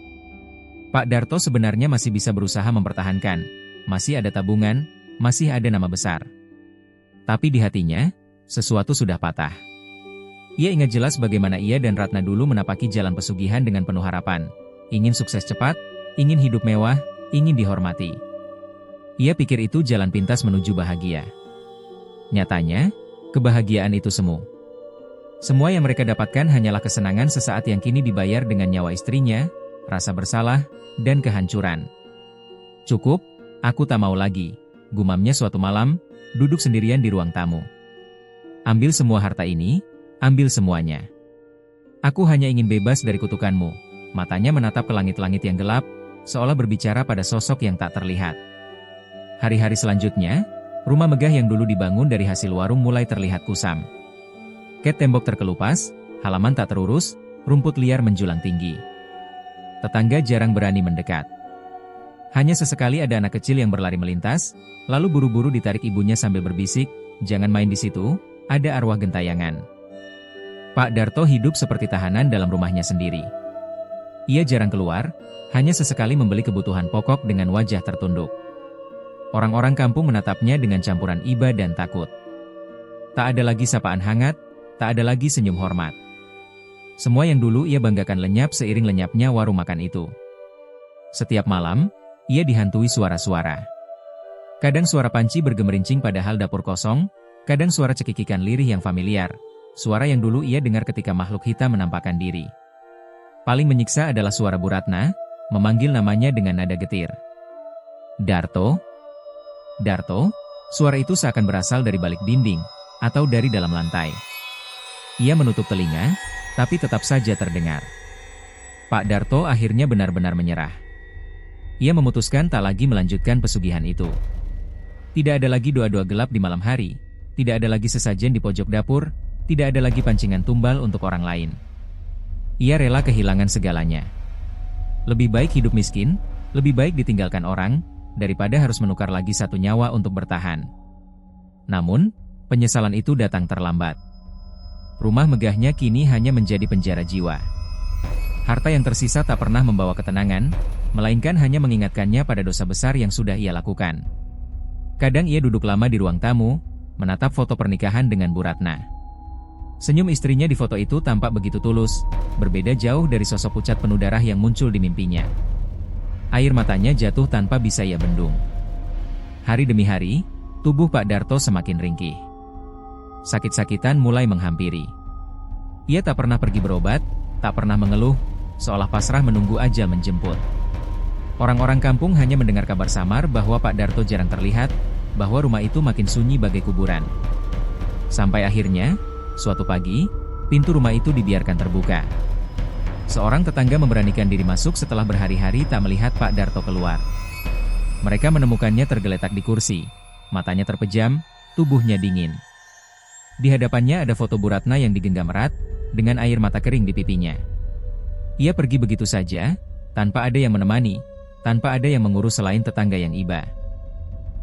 Speaker 1: Pak Darto sebenarnya masih bisa berusaha mempertahankan, masih ada tabungan, masih ada nama besar. Tapi di hatinya, sesuatu sudah patah. Ia ingat jelas bagaimana ia dan Ratna dulu menapaki jalan pesugihan dengan penuh harapan. Ingin sukses cepat, ingin hidup mewah, ingin dihormati. Ia pikir itu jalan pintas menuju bahagia. Nyatanya, kebahagiaan itu semu. Semua yang mereka dapatkan hanyalah kesenangan sesaat yang kini dibayar dengan nyawa istrinya, rasa bersalah, dan kehancuran. "Cukup, aku tak mau lagi," gumamnya suatu malam, duduk sendirian di ruang tamu. "Ambil semua harta ini, ambil semuanya. Aku hanya ingin bebas dari kutukanmu." Matanya menatap ke langit-langit yang gelap, seolah berbicara pada sosok yang tak terlihat. Hari-hari selanjutnya, rumah megah yang dulu dibangun dari hasil warung mulai terlihat kusam. Ket tembok terkelupas, halaman tak terurus, rumput liar menjulang tinggi. Tetangga jarang berani mendekat. Hanya sesekali ada anak kecil yang berlari melintas, lalu buru-buru ditarik ibunya sambil berbisik, jangan main di situ, ada arwah gentayangan. Pak Darto hidup seperti tahanan dalam rumahnya sendiri. Ia jarang keluar, hanya sesekali membeli kebutuhan pokok dengan wajah tertunduk. Orang-orang kampung menatapnya dengan campuran iba dan takut. Tak ada lagi sapaan hangat, tak ada lagi senyum hormat. Semua yang dulu ia banggakan lenyap seiring lenyapnya warung makan itu. Setiap malam, ia dihantui suara-suara. Kadang suara panci bergemerincing padahal dapur kosong, kadang suara cekikikan lirih yang familiar, suara yang dulu ia dengar ketika makhluk hitam menampakkan diri. Paling menyiksa adalah suara Bu Ratna, memanggil namanya dengan nada getir. Darto? Darto? Suara itu seakan berasal dari balik dinding, atau dari dalam lantai. Ia menutup telinga, tapi tetap saja terdengar. Pak Darto akhirnya benar-benar menyerah. Ia memutuskan tak lagi melanjutkan pesugihan itu. Tidak ada lagi doa-doa gelap di malam hari, tidak ada lagi sesajen di pojok dapur, tidak ada lagi pancingan tumbal untuk orang lain. Ia rela kehilangan segalanya. Lebih baik hidup miskin, lebih baik ditinggalkan orang, daripada harus menukar lagi satu nyawa untuk bertahan. Namun, penyesalan itu datang terlambat. Rumah megahnya kini hanya menjadi penjara jiwa. Harta yang tersisa tak pernah membawa ketenangan, melainkan hanya mengingatkannya pada dosa besar yang sudah ia lakukan. Kadang ia duduk lama di ruang tamu, menatap foto pernikahan dengan Bu Ratna. Senyum istrinya di foto itu tampak begitu tulus, berbeda jauh dari sosok pucat penuh darah yang muncul di mimpinya. Air matanya jatuh tanpa bisa ia bendung. Hari demi hari, tubuh Pak Darto semakin ringkih. Sakit-sakitan mulai menghampiri. Ia tak pernah pergi berobat, tak pernah mengeluh, seolah pasrah menunggu ajal menjemput. Orang-orang kampung hanya mendengar kabar samar bahwa Pak Darto jarang terlihat, bahwa rumah itu makin sunyi bagai kuburan. Sampai akhirnya, suatu pagi, pintu rumah itu dibiarkan terbuka. Seorang tetangga memberanikan diri masuk setelah berhari-hari tak melihat Pak Darto keluar. Mereka menemukannya tergeletak di kursi, matanya terpejam, tubuhnya dingin. Di hadapannya ada foto Bu Ratna yang digenggam erat, dengan air mata kering di pipinya. Ia pergi begitu saja, tanpa ada yang menemani, tanpa ada yang mengurus selain tetangga yang iba.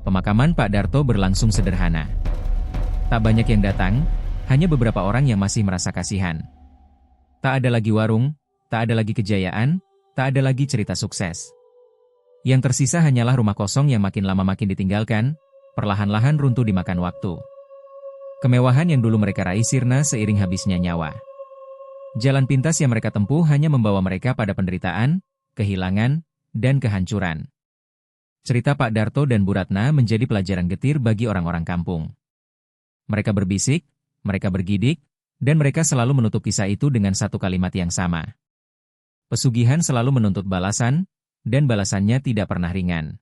Speaker 1: Pemakaman Pak Darto berlangsung sederhana. Tak banyak yang datang, hanya beberapa orang yang masih merasa kasihan. Tak ada lagi warung, tak ada lagi kejayaan, tak ada lagi cerita sukses. Yang tersisa hanyalah rumah kosong yang makin lama makin ditinggalkan, perlahan-lahan runtuh dimakan waktu. Kemewahan yang dulu mereka raih sirna seiring habisnya nyawa. Jalan pintas yang mereka tempuh hanya membawa mereka pada penderitaan, kehilangan, dan kehancuran. Cerita Pak Darto dan Bu Ratna menjadi pelajaran getir bagi orang-orang kampung. Mereka berbisik, mereka bergidik, dan mereka selalu menutup kisah itu dengan satu kalimat yang sama. Pesugihan selalu menuntut balasan, dan balasannya tidak pernah ringan.